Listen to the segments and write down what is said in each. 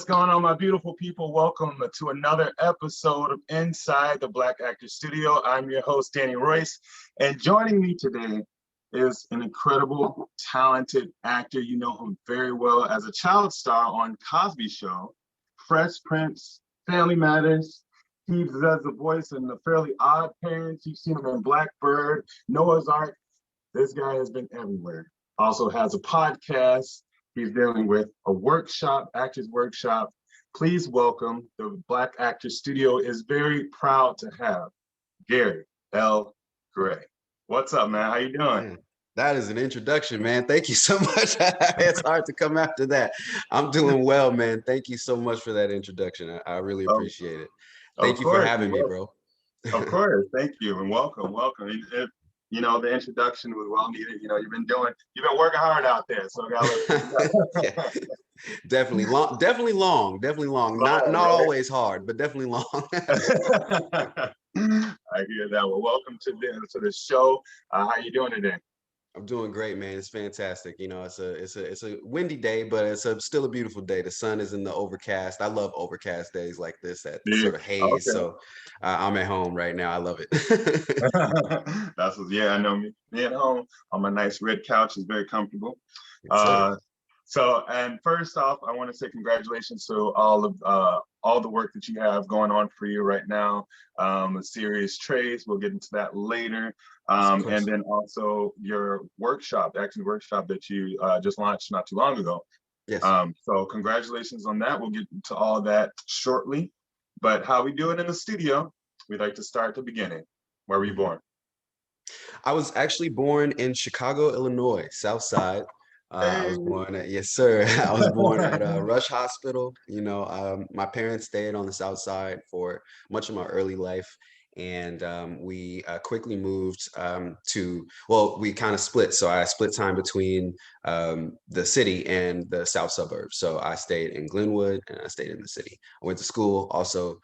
going on, my beautiful people? Welcome to another episode of Inside the Black Actor Studio. I'm your host, Danny Royce, and joining me today is an incredible, talented actor. You know him very well as a child star on Cosby Show, Fresh Prince, Family Matters. He does the voice in The Fairly Odd Parents. You've seen him in Blackbird, Noah's Ark. This guy has been everywhere. Also has a podcast. He's dealing with a workshop, Actors Workshop. Please welcome, the Black Actor Studio is very proud to have Gary L. Gray. What's up, man? How you doing? Man, that is an introduction, man. Thank you so much. It's hard to come after that. I'm doing well, man. Thank you so much for that introduction. I really appreciate it. Thank you for having me, bro. Of course. Thank you. And welcome. You know, the introduction was well needed. You know, you've been working hard out there. So Yeah, definitely long. Not always hard, but definitely long. I hear that. Well, welcome to the show. How you doing today? I'm doing great, man. It's fantastic. You know, it's a windy day, but it's still a beautiful day. The sun is in the overcast. I love overcast days like this, that sort of haze. Okay. So I'm at home right now. I love it. I know me at home on my nice red couch is very comfortable. And first off, I want to say congratulations to all the work that you have going on for you right now. The series Trace, we'll get into that later. And then also your workshop, the acting workshop that you just launched not too long ago. Yes. So congratulations on that. We'll get into all that shortly. But how we do it in the studio, we'd like to start at the beginning. Where were you born? I was actually born in Chicago, Illinois, South Side. I was born at, yes, sir. I was born at Rush Hospital. You know, my parents stayed on the South Side for much of my early life. And we quickly moved we kind of split. So I split time between the city and the south suburbs. So I stayed in Glenwood and I stayed in the city. I went to school also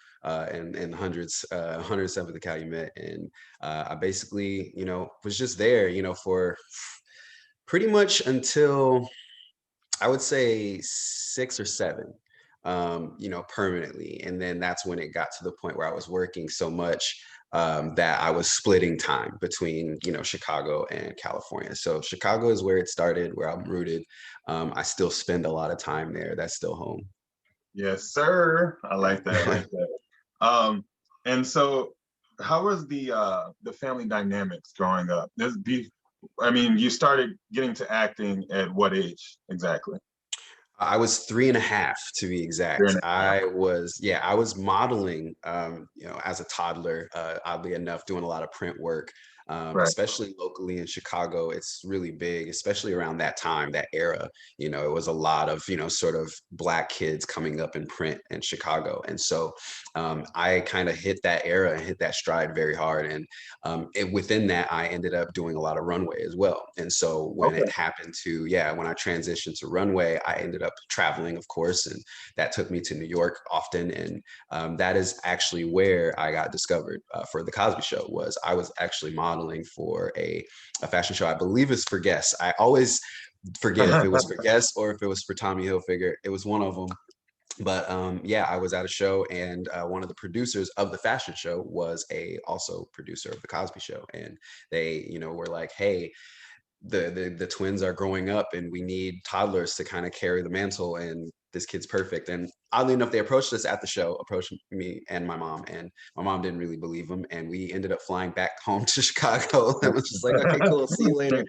in the 107th Calumet. And I basically, you know, was just there, you know, for pretty much until I would say 6 or 7. You know, permanently. And then that's when it got to the point where I was working so much that I was splitting time between, you know, Chicago and California. So Chicago is where it started, where I'm rooted. I still spend a lot of time there. That's still home. Yes, sir. I like that. And so how was the family dynamics growing up? You started getting to acting at what age exactly? I was 3.5 to be exact. I was modeling, you know, as a toddler, oddly enough, doing a lot of print work, especially locally in Chicago. It's really big, especially around that time, that era. You know, it was a lot of, you know, sort of Black kids coming up in print in Chicago. And so I kind of hit that era and hit that stride very hard. And within that, I ended up doing a lot of runway as well. And so when it happened when I transitioned to runway, I ended up traveling, of course, and that took me to New York often. And that is actually where I got discovered for the Cosby Show. I was actually modeling for a fashion show. I believe it's for Guess. I always forget if it was for Guess or if it was for Tommy Hilfiger. It was one of them. But I was at a show, and one of the producers of the fashion show was also producer of the Cosby Show, and they, you know, were like, "Hey, the twins are growing up, and we need toddlers to kind of carry the mantle, and this kid's perfect." And oddly enough, they approached us at the show, approached me and my mom didn't really believe them, and we ended up flying back home to Chicago. It was just like, okay, cool, see you later.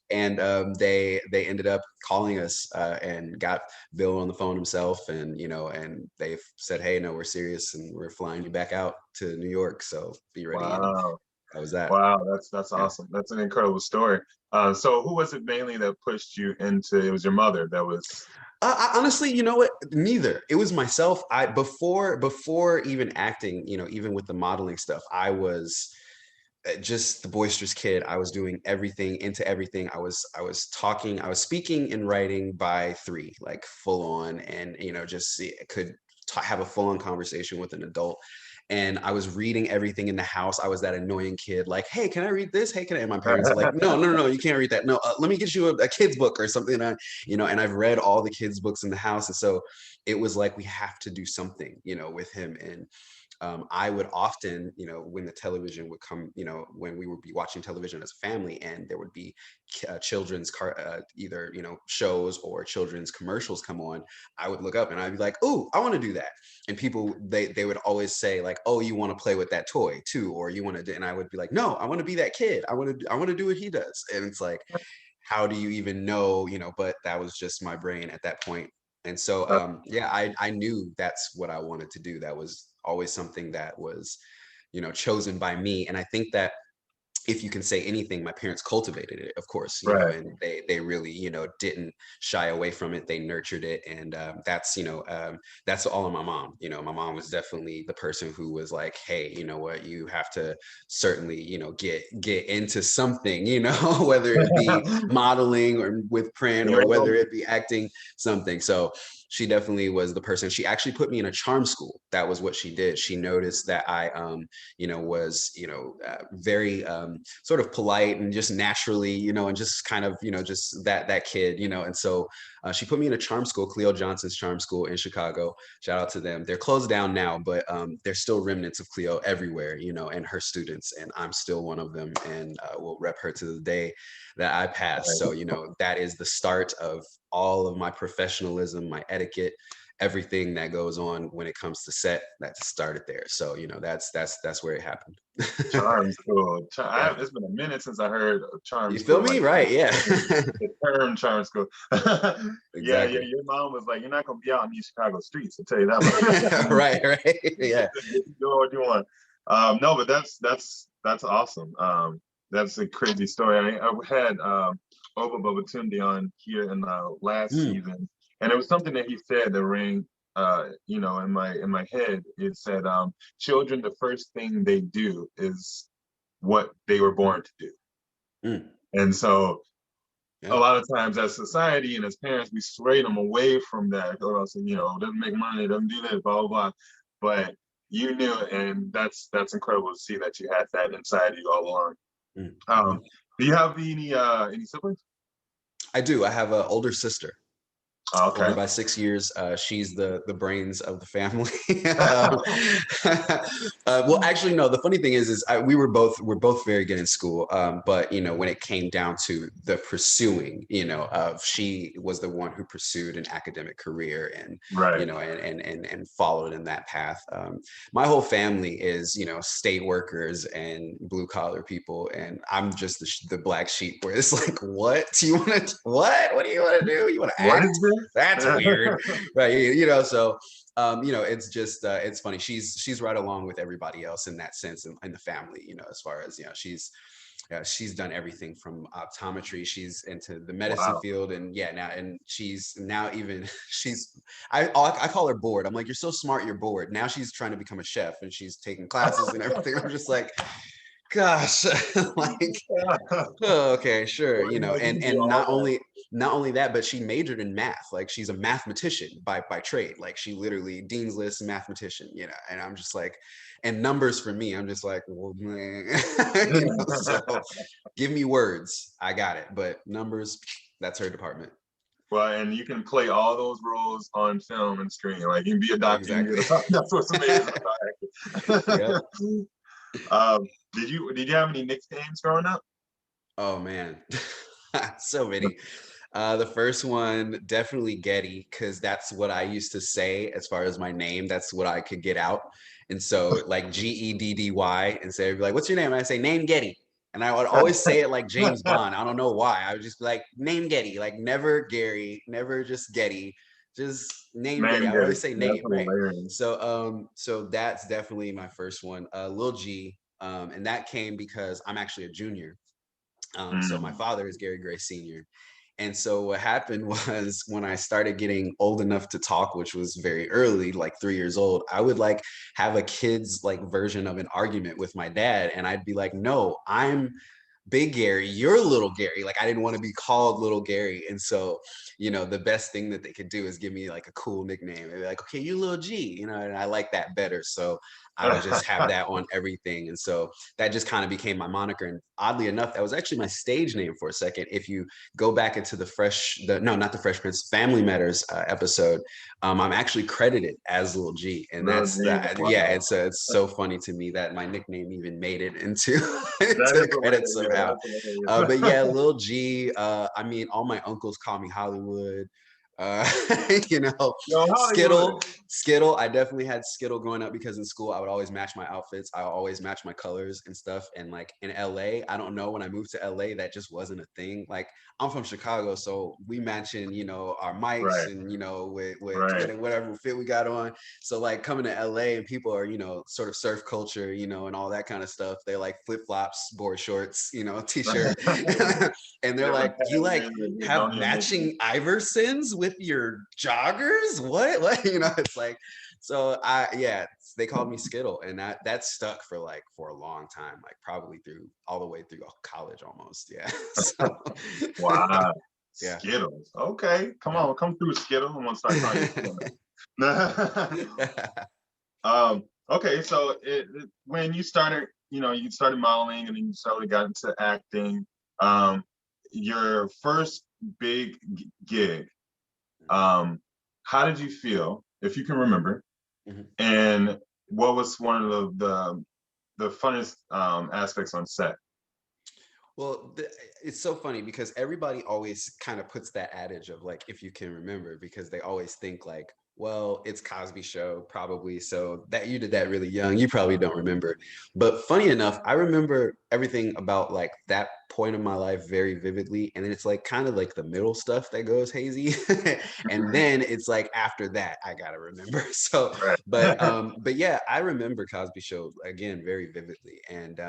And they ended up calling us and got Bill on the phone himself, and you know, and they said, "Hey, no, we're serious, and we're flying you back out to New York, so be ready." Wow. That was that. Wow, that's awesome. That's an incredible story. So who was it mainly that pushed you into? It was your mother that was. Honestly, you know what? Neither. It was myself. Before even acting, you know, even with the modeling stuff, I was just the boisterous kid. I was doing everything into everything. I was speaking and writing by 3, like full on, and you know, just could have a full on conversation with an adult. and I was reading everything in the house. I was that annoying kid, like, hey, can I read this? Hey, can I? And my parents are like, no, you can't read that. No, let me get you a kid's book or something. And and I've read all the kids' books in the house. And so it was like, we have to do something, with him. And I would often, when the television would come, when we would be watching television as a family, and there would be children's either, shows or children's commercials come on, I would look up and I'd be like, oh, I want to do that. And people, they would always say like, oh, you want to play with that toy too, or you want to do, and I would be like, no, I want to be that kid. I want to do what he does. And it's like, how do you even know, but that was just my brain at that point. And so, I knew that's what I wanted to do. That was always something that was, chosen by me. And I think that if you can say anything, my parents cultivated it, of course, and they really, didn't shy away from it. They nurtured it. And that's all of my mom. My mom was definitely the person who was like, hey, you know what, you have to certainly, get into something, whether it be modeling or with print or whether it be acting something. So she definitely was the person. She actually put me in a charm school. That was what she did. She noticed that I, was, very sort of polite and just naturally, and just kind of, just that kid, and so she put me in a charm school, Cleo Johnson's charm school in Chicago. Shout out to them. They're closed down now, but there's still remnants of Cleo everywhere, and her students, and I'm still one of them, and will rep her to the day that I pass. So, that is the start of all of my professionalism, my etiquette, everything that goes on when it comes to set. That started there. So, that's where it happened. Charm school. It's been a minute since I heard of charm you school. You feel me? Like, right. Yeah. The term charm school. Exactly. Yeah. Your mom was like, you're not going to be out in these Chicago streets, I'll tell you that. Right. Yeah. Do what you want. No, but that's awesome. That's a crazy story. I had Oba Babatunde on here in last season, and it was something that he said that rang in my head. It said, children, the first thing they do is what they were born to do. And so a lot of times as society and as parents, we sway them away from that. Or else, doesn't make money, doesn't do this, blah, blah, blah. But you knew, and that's incredible to see that you had that inside you all along. Do you have any siblings? I do. I have an older sister. Okay. Older by 6 years. She's the brains of the family. Well, actually, no. The funny thing is we're both very good in school. But when it came down to the pursuing, she was the one who pursued an academic career and and followed in that path. My whole family is state workers and blue collar people, and I'm just the black sheep. Where it's like, what do you want to? What do you want to do? You want to act? That's weird. Right. So it's just it's funny. She's right along with everybody else in that sense in the family, as far as she's done everything from optometry. She's into the medicine field, and she's I call her bored. I'm like, you're so smart, you're bored. Now she's trying to become a chef, and she's taking classes and everything. I'm just like, gosh, like, oh, okay, sure, and not only that, but she majored in math. Like, she's a mathematician by trade. Like, she literally Dean's List mathematician, and I'm just like, and numbers for me, I'm just like, well, man, so give me words, I got it, but numbers, that's her department. Well, and you can play all those roles on film and screen. Like, you can be a doctor. Exactly. That's what's amazing about acting. Did you have any nicknames growing up? Oh man, so many. The first one, definitely Getty, because that's what I used to say as far as my name. That's what I could get out. And so, like, Geddy, and say, like, what's your name? And I say, name Getty. And I would always say it like James Bond. I don't know why. I would just be like, name Getty, like, never Gary, never just Getty, just name Getty. I always say name, right? So that's definitely my first one. Lil G. And that came because I'm actually a junior. So my father is Gary Gray Sr. And so what happened was, when I started getting old enough to talk, which was very early, like 3 years old, I would like have a kid's like version of an argument with my dad. And I'd be like, no, I'm Big Gary, you're little Gary. Like, I didn't want to be called little Gary. And so, the best thing that they could do is give me like a cool nickname. They'd be like, okay, you little G, and I like that better. So I would just have that on everything. And so that just kind of became my moniker. And oddly enough, that was actually my stage name for a second. If you go back into not the Fresh Prince, Family Matters episode, I'm actually credited as Lil G. And that's that. Wow. Yeah, it's so funny to me that my nickname even made it into, into credits somehow. But yeah, Lil G, I mean, all my uncles call me Hollywood. You know, Skittle. I definitely had Skittle growing up because in school I would always match my outfits. I would always match my colors and stuff. And like in LA, I don't know, when I moved to LA, that just wasn't a thing. Like I'm from Chicago, so we matching, you know, our mics and, you know, with whatever fit we got on. So like coming to LA and people are, you know, sort of surf culture, you know, and all that kind of stuff. They like flip flops, board shorts, you know, t-shirt. And they're like, you like have matching Iversons with your joggers? What? You know, it's like, so they called me Skittle, and that stuck for a long time, like probably all the way through college almost. Yeah. So, wow. Yeah. Skittles. Okay. Come through, Skittle. I'm gonna start calling you. Okay, so when you started, you started modeling and then you slowly got into acting. Your first big gig, how did you feel, if you can remember? Mm-hmm. And what was one of the funnest aspects on set? Well, it's so funny because everybody always kind of puts that adage of like, if you can remember, because they always think like, well, it's Cosby Show, probably. So that you did that really young, you probably don't remember. But funny enough, I remember everything about like that point of my life very vividly. And then it's like kind of like the middle stuff that goes hazy. And then it's like after that, I gotta remember. So, but yeah, I remember Cosby Show again very vividly. And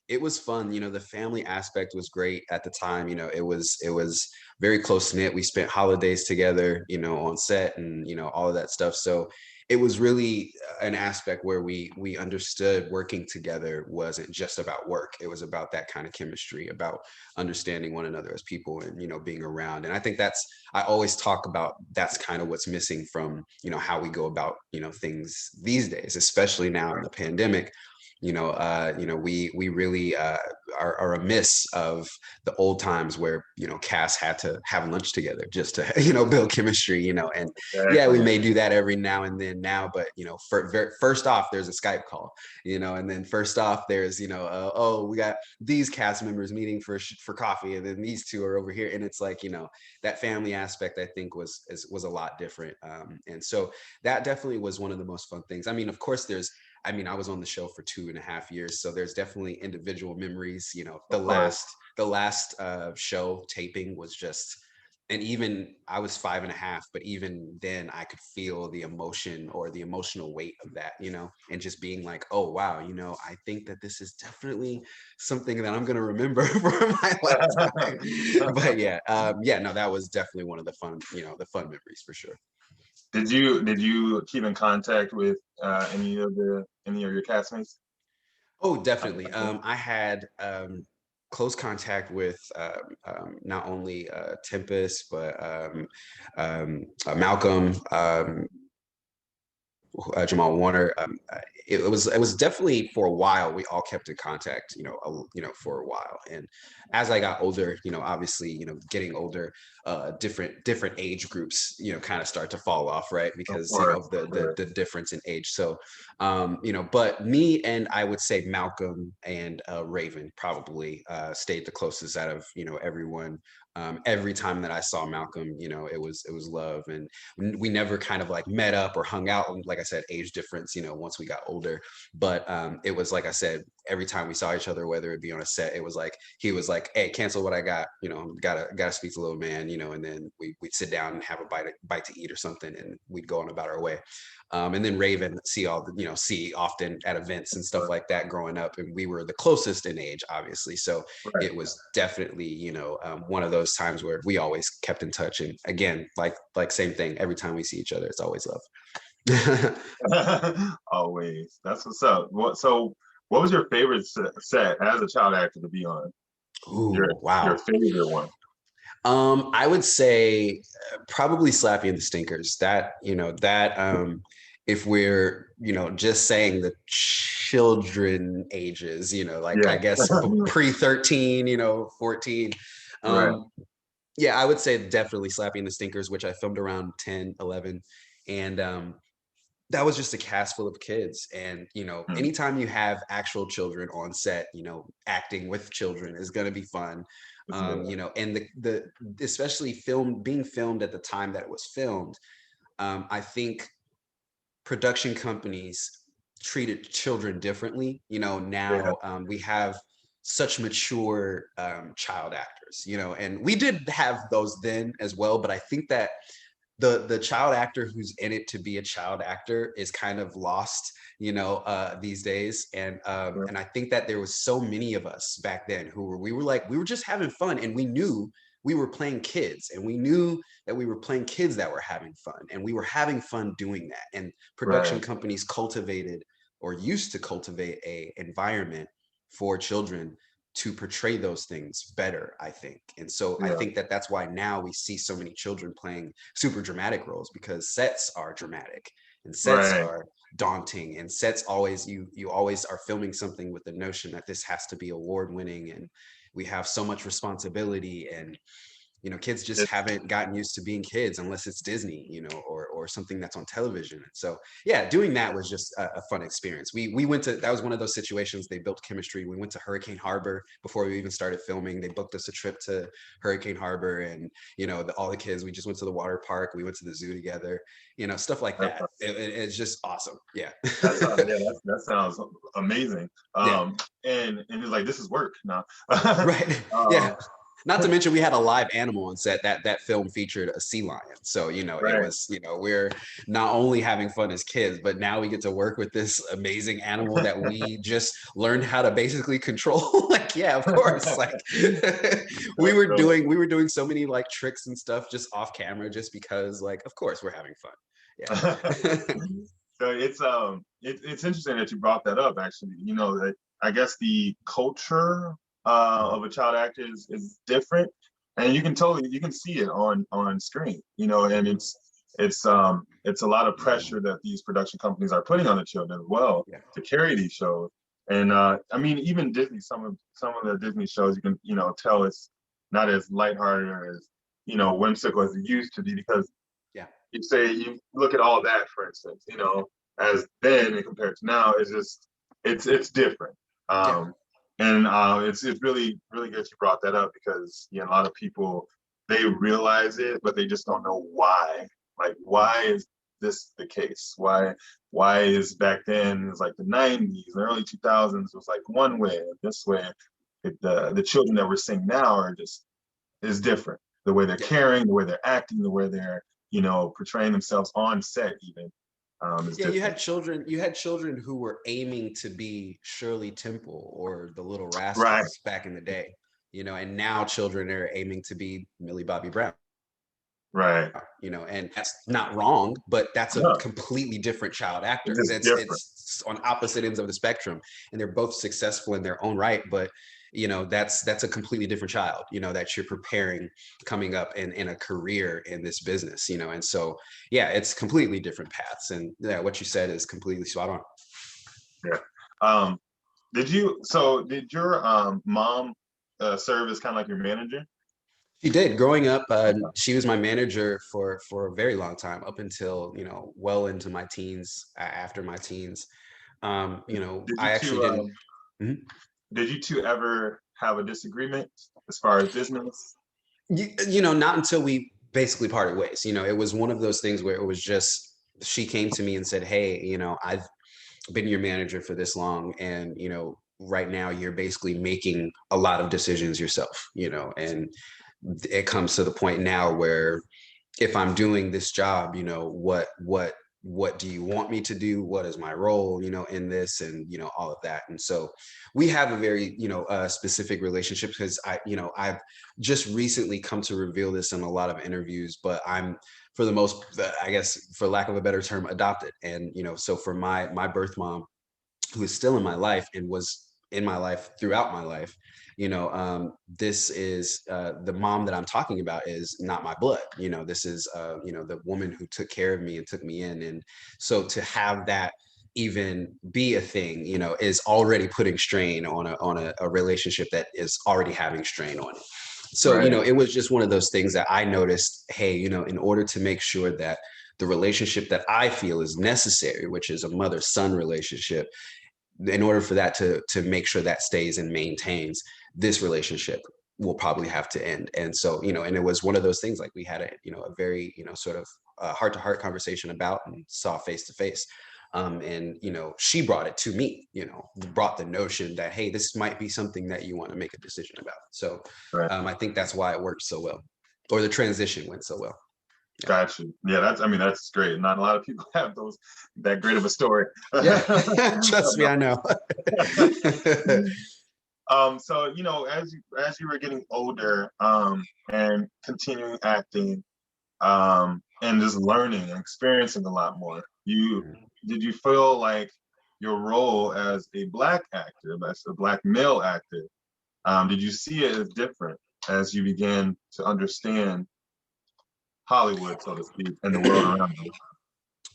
it was fun. You know, the family aspect was great at the time. You know, it was very close knit. We spent holidays together, you know, on set and, you know, all of that stuff. So it was really an aspect where we understood working together wasn't just about work. It was about that kind of chemistry, about understanding one another as people and, you know, being around. And I think I always talk about that's kind of what's missing from, you know, how we go about, you know, things these days, especially now in the pandemic. We really are amiss of the old times where, you know, casts had to have lunch together just to, you know, build chemistry, you know, and yeah, we may do that every now and then now, but, you know, first off, there's a Skype call, you know, and then first off, there's, you know, we got these cast members meeting for coffee, and then these two are over here. And it's like, you know, that family aspect, I think was a lot different. And so that definitely was one of the most fun things. I mean, of course, I was on the show for 2.5 years, so there's definitely individual memories. You know, the last show taping was just, and even I was 5.5, but even then I could feel the emotion or the emotional weight of that, you know, and just being like, oh wow, you know, I think that this is definitely something that I'm gonna remember for my lifetime. But no, that was definitely one of the fun memories for sure. Did you keep in contact with any of your castmates? Oh, definitely. I had close contact with not only Tempest, but Malcolm, Jamal Warner. It was definitely for a while. We all kept in contact, for a while. And as I got older, you know, obviously, you know, getting older, different age groups, you know, kind of start to fall off, right? Because you know the difference in age. So, but me and I would say Malcolm and Raven probably stayed the closest out of, you know, everyone. Every time that I saw Malcolm, you know, it was love, and we never kind of like met up or hung out. Like I said, age difference, you know, once we got older. But it was like I said, every time we saw each other, whether it be on a set, it was like he was like, "Hey, cancel what I got, you know, gotta speak to little man," you know, and then we'd sit down and have a bite to eat or something, and we'd go on about our way. And then Raven see often at events and stuff like that growing up, and we were the closest in age, obviously. So it was definitely, you know, one of those times where we always kept in touch. And again, like same thing, every time we see each other, it's always love. Always. That's what's up. What was your favorite set as a child actor to be on? Ooh, wow. Your favorite one? I would say probably Slappy and the Stinkers. That, you know, that if we're just saying the children ages, like I Yeah. guess pre-13, 14. Right. Yeah, I would say definitely Slapping the Stinkers, which I filmed around 10, 11. And that was just a cast full of kids. And, Mm. anytime you have actual children on set, acting with children is going to be fun. And the especially being filmed at the time that it was filmed, I think production companies treated children differently. Yeah. Now we have such mature child actors, and we did have those then as well. But I think that the child actor who's in it to be a child actor is kind of lost, these days. And I think that there was so many of us back then we were just having fun, and we knew we were playing kids, and we knew that we were playing kids that were having fun, and we were having fun doing that. And production Right. companies cultivated or used to cultivate a environment for children to portray those things better, I think. And so I Yeah. think that that's why now we see so many children playing super dramatic roles, because sets are dramatic and sets Right. are daunting, and sets always, you always are filming something with the notion that this has to be award winning, and we have so much responsibility. And kids just It, haven't gotten used to being kids unless it's Disney, or something that's on television. And so, yeah, doing that was just a fun experience. We went to, that was one of those situations. They built chemistry. We went to Hurricane Harbor before we even started filming. They booked us a trip to Hurricane Harbor, and all the kids, we just went to the water park. We went to the zoo together, stuff like that. It's just awesome. Yeah. that sounds, yeah, that sounds amazing. Yeah. And it's like, this is work now. Right. um, Yeah. Not to mention we had a live animal on set. That film featured a sea lion. So, it right. was, we're not only having fun as kids, but now we get to work with this amazing animal that we just learned how to basically control. Like, yeah, of course. Like we were So, doing so many like tricks and stuff just off camera, just because, like, of course we're having fun. Yeah. so it's interesting that you brought that up. Actually, that I guess the culture of a child actor is different, and you can see it on screen. And it's a lot of pressure that these production companies are putting on the children as well Yeah. to carry these shows. And I mean, even Disney, some of the Disney shows, you can tell it's not as lighthearted or as whimsical as it used to be, because Yeah. you say you look at all that, for instance, as then and compared to now, it's different. Yeah. And it's really really good you brought that up, because a lot of people, they realize it, but they just don't know why. Like, why is this the case? Why is back then, it's like the 90s, the early 2000s was like one way, this way. The children that we're seeing now is different. The way they're Yeah. caring, the way they're acting, the way they're portraying themselves on set, even is Yeah, different. you had children who were aiming to be Shirley Temple or the Little Right. Rascals back in the day, and now children are aiming to be Millie Bobby Brown, Right. and that's not wrong, but that's a No, completely different child actor. it's just different. It's on opposite ends of the spectrum, and they're both successful in their own right, but that's a completely different child, that you're preparing coming up in a career in this business, and so, yeah, it's completely different paths. And yeah, what you said is completely spot on. Yeah. Um, did your mom serve as kind of like your manager? She did. Growing up, she was my manager for a very long time, up until well into my teens. After my teens, Did you I actually two didn't. Mhm. did you two ever have a disagreement as far as business? Not until we basically parted ways. It was one of those things where it was just, she came to me and said, "Hey, I've been your manager for this long, and right now you're basically making a lot of decisions yourself, and it comes to the point now where if I'm doing this job, what do you want me to do? What is my role, in this, and all of that." And so we have a very, specific relationship, because I've just recently come to reveal this in a lot of interviews, but I'm, for the most, I guess, for lack of a better term, adopted. And so for my birth mom, who is still in my life and was in my life throughout my life, this is the mom that I'm talking about is not my blood. This is the woman who took care of me and took me in. And so to have that even be a thing, you know, is already putting strain on a relationship that is already having strain on it. So, you know, it was just one of those things that I noticed, hey, you know, in order to make sure that the relationship that I feel is necessary, which is a mother-son relationship, in order for that to make sure that stays and maintains, this relationship will probably have to end. And so, you know, and it was one of those things, like we had a, you know, a very, you know, sort of heart-to-heart conversation about, and saw face to face. And, you know, she brought it to me, you know, brought the notion that, hey, this might be something that you want to make a decision about. So I think that's why it worked so well, or the transition went so well. Yeah. Got you. Yeah, I mean, that's great. Not a lot of people have that great of a story. Yeah, trust me, I know. So, you know, as you were getting older, and continuing acting, and just learning and experiencing a lot more, did you feel like your role as a Black actor, as a Black male actor, did you see it as different as you began to understand Hollywood, so to speak, and the world around you?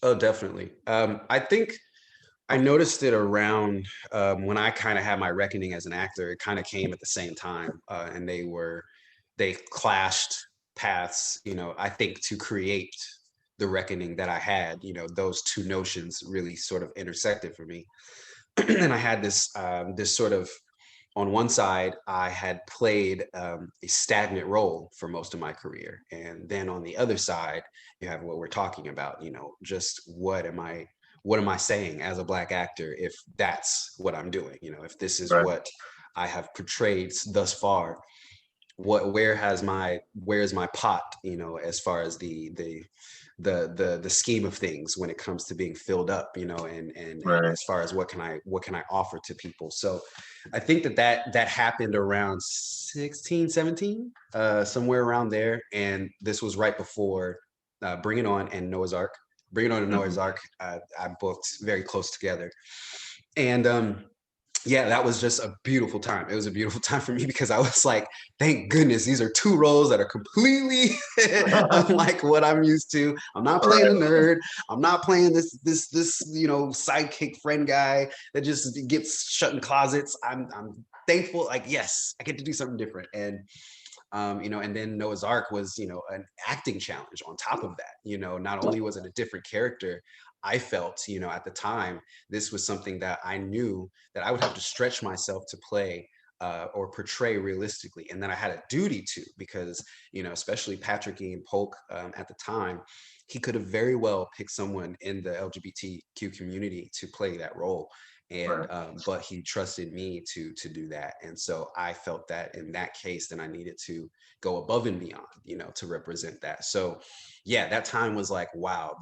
Oh, definitely. I think I noticed it around when I kind of had my reckoning as an actor. It kind of came at the same time, and they clashed paths. You know, I think to create the reckoning that I had, you know, those two notions really sort of intersected for me. And I had this sort of, on one side, I had played a stagnant role for most of my career, and then on the other side, you have what we're talking about. You know, just what am I saying as a Black actor if that's what I'm doing? You know, if this is what I have portrayed thus far, where's my pot? You know, as far as the scheme of things when it comes to being filled up, you know, and as far as what can I offer to people. So I think that happened around 16, 17, somewhere around there. And this was right before Bring It On and Noah's Ark. Bring It On and Noah's Ark, I booked very close together. And yeah, that was just a beautiful time. It was a beautiful time for me because I was like, thank goodness, these are two roles that are completely unlike what I'm used to. I'm not playing a nerd. I'm not playing this, you know, sidekick friend guy that just gets shut in closets. I'm thankful, like, yes, I get to do something different. And you know, and then Noah's Ark was, you know, an acting challenge on top of that. You know, not only was it a different character, I felt, you know, at the time, this was something that I knew that I would have to stretch myself to play or portray realistically. And then I had a duty to, because, you know, especially Patrick Ian Polk at the time, he could have very well picked someone in the LGBTQ community to play that role. And but he trusted me to do that. And so I felt that in that case, then I needed to go above and beyond, you know, to represent that. So yeah, that time was like, wow,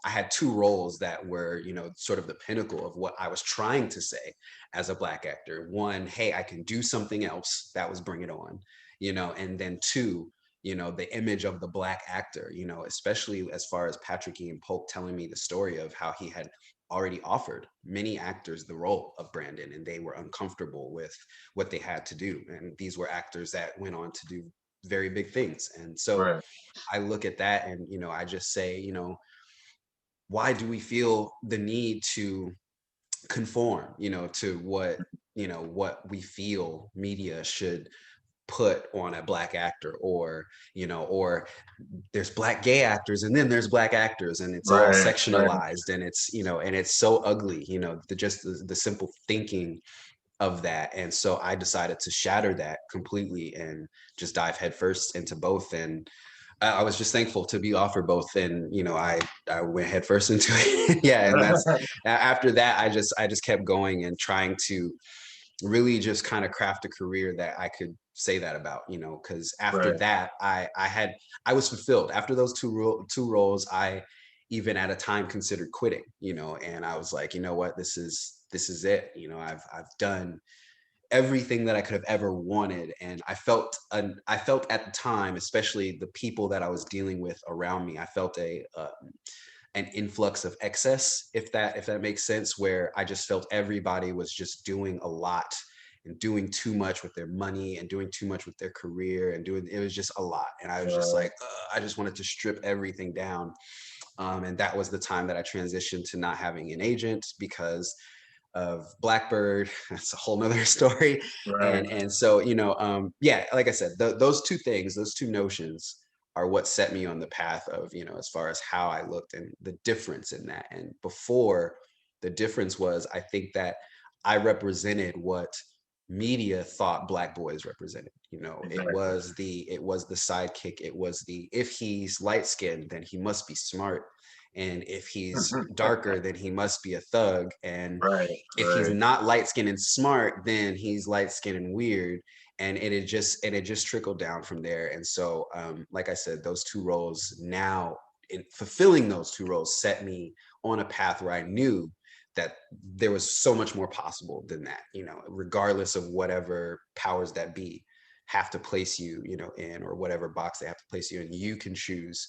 I had two roles that were, you know, sort of the pinnacle of what I was trying to say as a Black actor. One, hey, I can do something else. That was Bring It On, you know, and then two, you know, the image of the Black actor, you know, especially as far as Patrick Ian Polk telling me the story of how he had already offered many actors the role of Brandon, and they were uncomfortable with what they had to do. And these were actors that went on to do very big things. And so I look at that and, you know, I just say, you know, why do we feel the need to conform, you know, to what, you know, what we feel media should put on a Black actor? Or, you know, or there's Black gay actors and then there's Black actors, and it's all sectionalized, and it's, you know, and it's so ugly, you know, the simple thinking of that. And so I decided to shatter that completely and just dive headfirst into both. And I was just thankful to be offered both, and, you know, I went headfirst into it. Yeah, and that's after that I just kept going and trying to really just kind of craft a career that I could say that about, you know, because after that I was fulfilled. After those two roles, I even at a time considered quitting, you know, and I was like, you know what, this is it, you know, I've done everything that I could have ever wanted. And I felt at the time, especially the people that I was dealing with around me, I felt an influx of excess, if that makes sense, where I just felt everybody was just doing a lot and doing too much with their money and doing too much with their career and it was just a lot. And I was just like, I just wanted to strip everything down And that was the time that I transitioned to not having an agent because of Blackbird. That's a whole nother story. Right. And so, yeah, like I said, those two things, those two notions are what set me on the path of, as far as how I looked and the difference in that. And before, the difference was, I think that I represented what media thought Black boys represented. Exactly. It was the sidekick. It was the, if he's light skinned, then he must be smart. And if he's darker, then he must be a thug. And Right. if he's Right. not light skinned and smart, then he's light skinned and weird. And it just trickled down from there. And so, like I said, those two roles now, in fulfilling those two roles, set me on a path where I knew that there was so much more possible than that, regardless of whatever powers that be have to place you, in, or whatever box they have to place you in, you can choose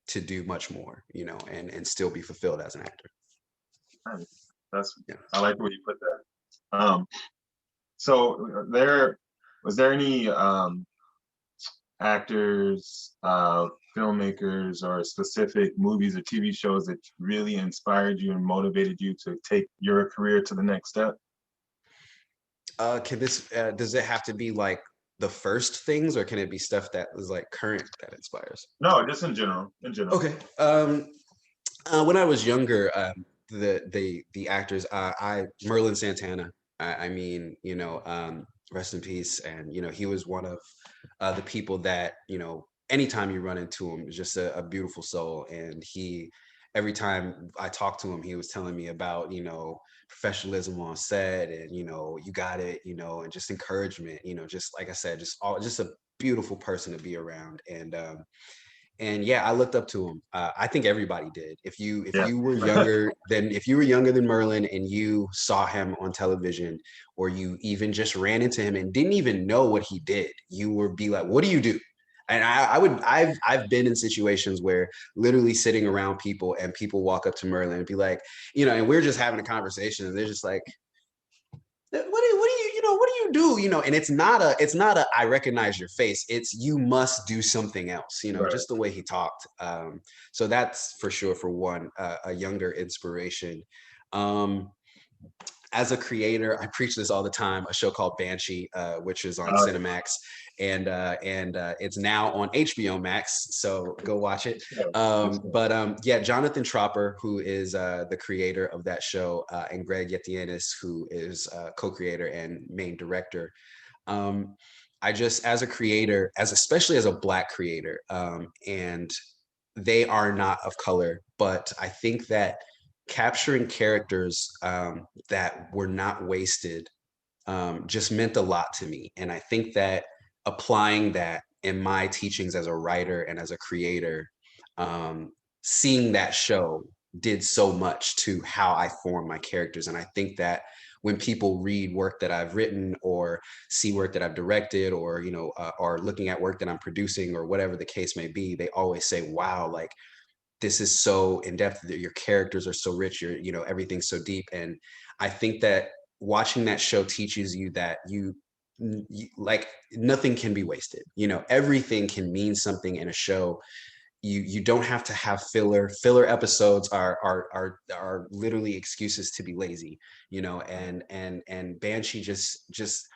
to do much more, and still be fulfilled as an actor. That's, Yeah. I like the way you put that. So was there any actors, filmmakers, or specific movies or TV shows that really inspired you and motivated you to take your career to the next step? Does it have to be like the first things, or can it be stuff that was like current that inspires? No, just in general. In general. Okay. When I was younger, the actors, Merlin Santana. I mean, rest in peace. And he was one of the people that anytime you run into him, is just a beautiful soul. And every time I talked to him, he was telling me about professionalism on set, and you got it, and just encouragement. Just like I said, just a beautiful person to be around. And yeah, I looked up to him. I think everybody did. If you were younger than Merlin, and you saw him on television, or you even just ran into him and didn't even know what he did, you would be like, "What do you do?" And I've been in situations where literally sitting around people, and people walk up to Merlin and be like, and we're just having a conversation, and they're just like, what do you do? And it's not a I recognize your face. It's, you must do something else, Right. just the way he talked. So that's for sure, for one, a younger inspiration. As a creator, I preach this all the time, a show called Banshee, which is on Cinemax, and it's now on HBO Max, so go watch it. Yeah, Jonathan Tropper, who is the creator of that show, and Greg Yetianis, who is co-creator and main director. I just, as a creator, especially as a Black creator, and they are not of color, but I think that capturing characters that were not wasted just meant a lot to me. And I think that applying that in my teachings as a writer and as a creator, seeing that show did so much to how I form my characters. And I think that when people read work that I've written, or see work that I've directed, or are looking at work that I'm producing, or whatever the case may be, they always say, "Wow, like, this is so in depth, that your characters are so rich, everything's so deep." And I think that watching that show teaches you that you like, nothing can be wasted. Everything can mean something in a show. You don't have to have filler episodes are literally excuses to be lazy. And Banshee just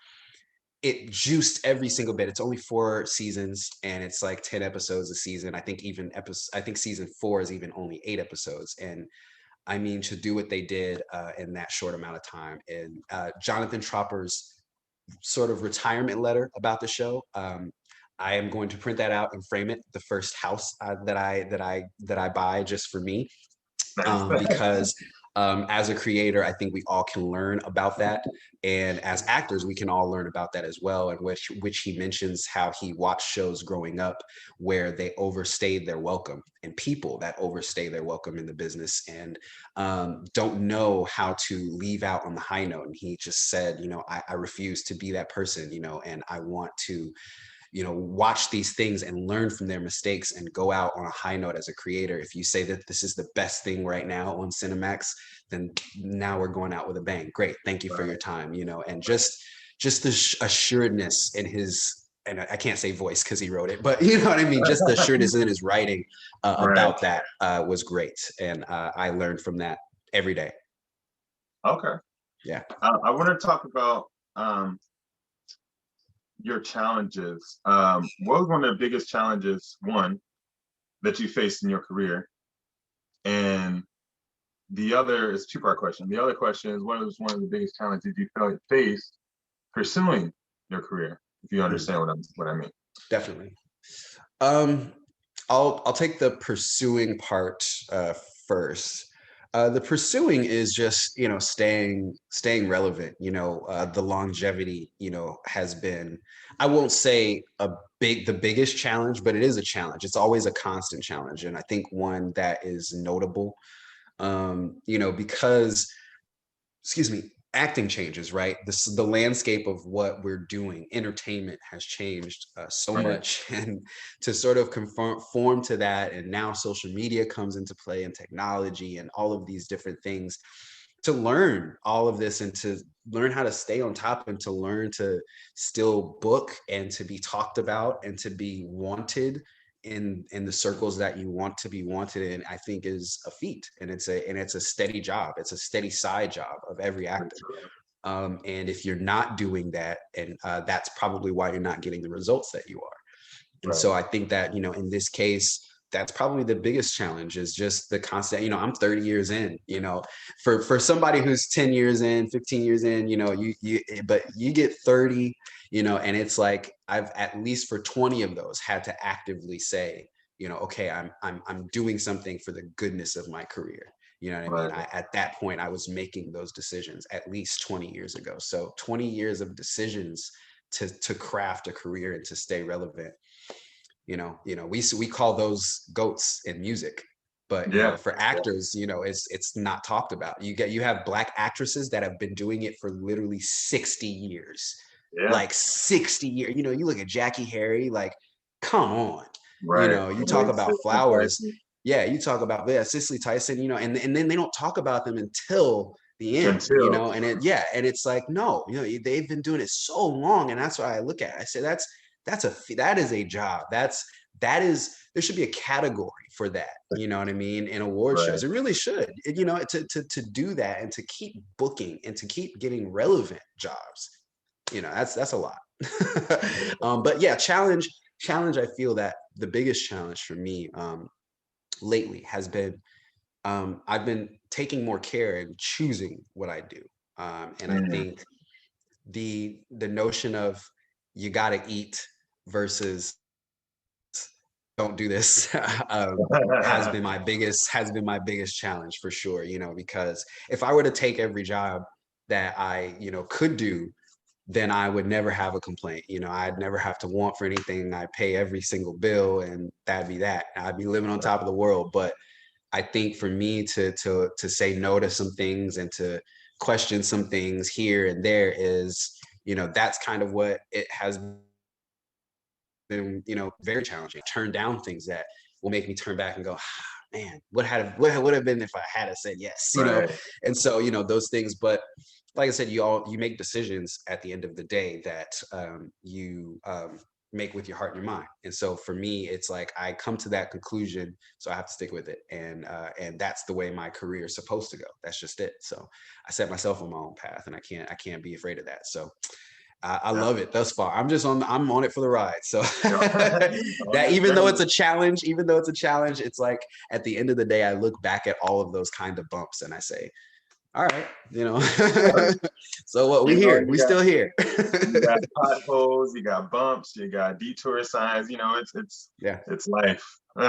it juiced every single bit. It's only 4 seasons, and it's like 10 episodes a season. I think season 4 is even only 8 episodes. And I mean, to do what they did in that short amount of time. And Jonathan Tropper's sort of retirement letter about the show, I am going to print that out and frame it, the first house that I buy just for me, because as a creator, I think we all can learn about that. And as actors, we can all learn about that as well. And which he mentions how he watched shows growing up where they overstayed their welcome, and people that overstay their welcome in the business, and don't know how to leave out on the high note. And he just said, I refuse to be that person, and I want to watch these things and learn from their mistakes and go out on a high note as a creator. If you say that this is the best thing right now on Cinemax, then now we're going out with a bang. Great. Thank you for your time, and just the assuredness in his and I can't say voice because he wrote it, but you know what I mean? Just the sureness in his writing about that was great. And I learned from that every day. Okay. Yeah. I want to talk about your challenges. What was one of the biggest challenges, one, that you faced in your career? And the other is a two-part question. The other question is, what was one of the biggest challenges you faced pursuing your career? If you understand what I mean. Definitely. I'll take the pursuing part first. The pursuing is just, you know, staying relevant. You know, the longevity, you know, has been, I won't say the biggest challenge, but it is a challenge. It's always a constant challenge, and I think one that is notable. You know, because, excuse me, acting changes, right? The landscape of what we're doing, entertainment has changed so much, and to sort of conform to that, and now social media comes into play, and technology, and all of these different things, to learn all of this and to learn how to stay on top, and to learn to still book and to be talked about and to be wanted in the circles that you want to be wanted in, I think is a feat. And it's a steady job. It's a steady side job of every actor. And if you're not doing that, and that's probably why you're not getting the results that you are. And so I think that, you know, in this case, that's probably the biggest challenge, is just the constant, you know, I'm 30 years in, you know, for somebody who's 10 years in, 15 years in, you know, but you get 30, you know, and it's like, I've at least for 20 of those had to actively say, you know, okay, I'm doing something for the goodness of my career. You know what I mean? At that point, I was making those decisions at least 20 years ago. So 20 years of decisions to craft a career and to stay relevant. You know, we call those goats in music, but you know, for actors, you know, it's not talked about. You have Black actresses that have been doing it for literally 60 years, like 60 years. You know, you look at Jackie Harry, like, come on, you know, you talk about Flowers, you talk about Cicely Tyson, you know, and then they don't talk about them until the end, you know, and and it's like, no, you know, they've been doing it so long, and that's why I look at it. I say that is a job. There should be a category for that, you know what I mean, in award shows. It really should, you know, to do that and to keep booking and to keep getting relevant jobs. You know, that's a lot. But yeah, challenge. I feel that the biggest challenge for me lately has been, I've been taking more care and choosing what I do. And I think the notion of you got to eat versus don't do this has been my biggest challenge, for sure. You know, because if I were to take every job that I, you know, could do, then I would never have a complaint. You know, I'd never have to want for anything. I'd pay every single bill, and that'd be that. I'd be living on top of the world. But I think for me to say no to some things and to question some things here and there is, you know, that's kind of what it has been, you know, very challenging. Turn down things that will make me turn back and go, man, what would have been if I had said yes, you know? And so, you know, those things. But like I said, you make decisions at the end of the day that you make with your heart and your mind. And so for me, it's like I come to that conclusion, so I have to stick with it. And that's the way my career is supposed to go. That's just it. So I set myself on my own path, and I can't be afraid of that. So I love it thus far. I'm on it for the ride. So that even though it's a challenge, it's like at the end of the day, I look back at all of those kind of bumps and I say, all right, you know, so what, we still here. You got potholes, you got bumps, you got detour signs, you know, it's life. You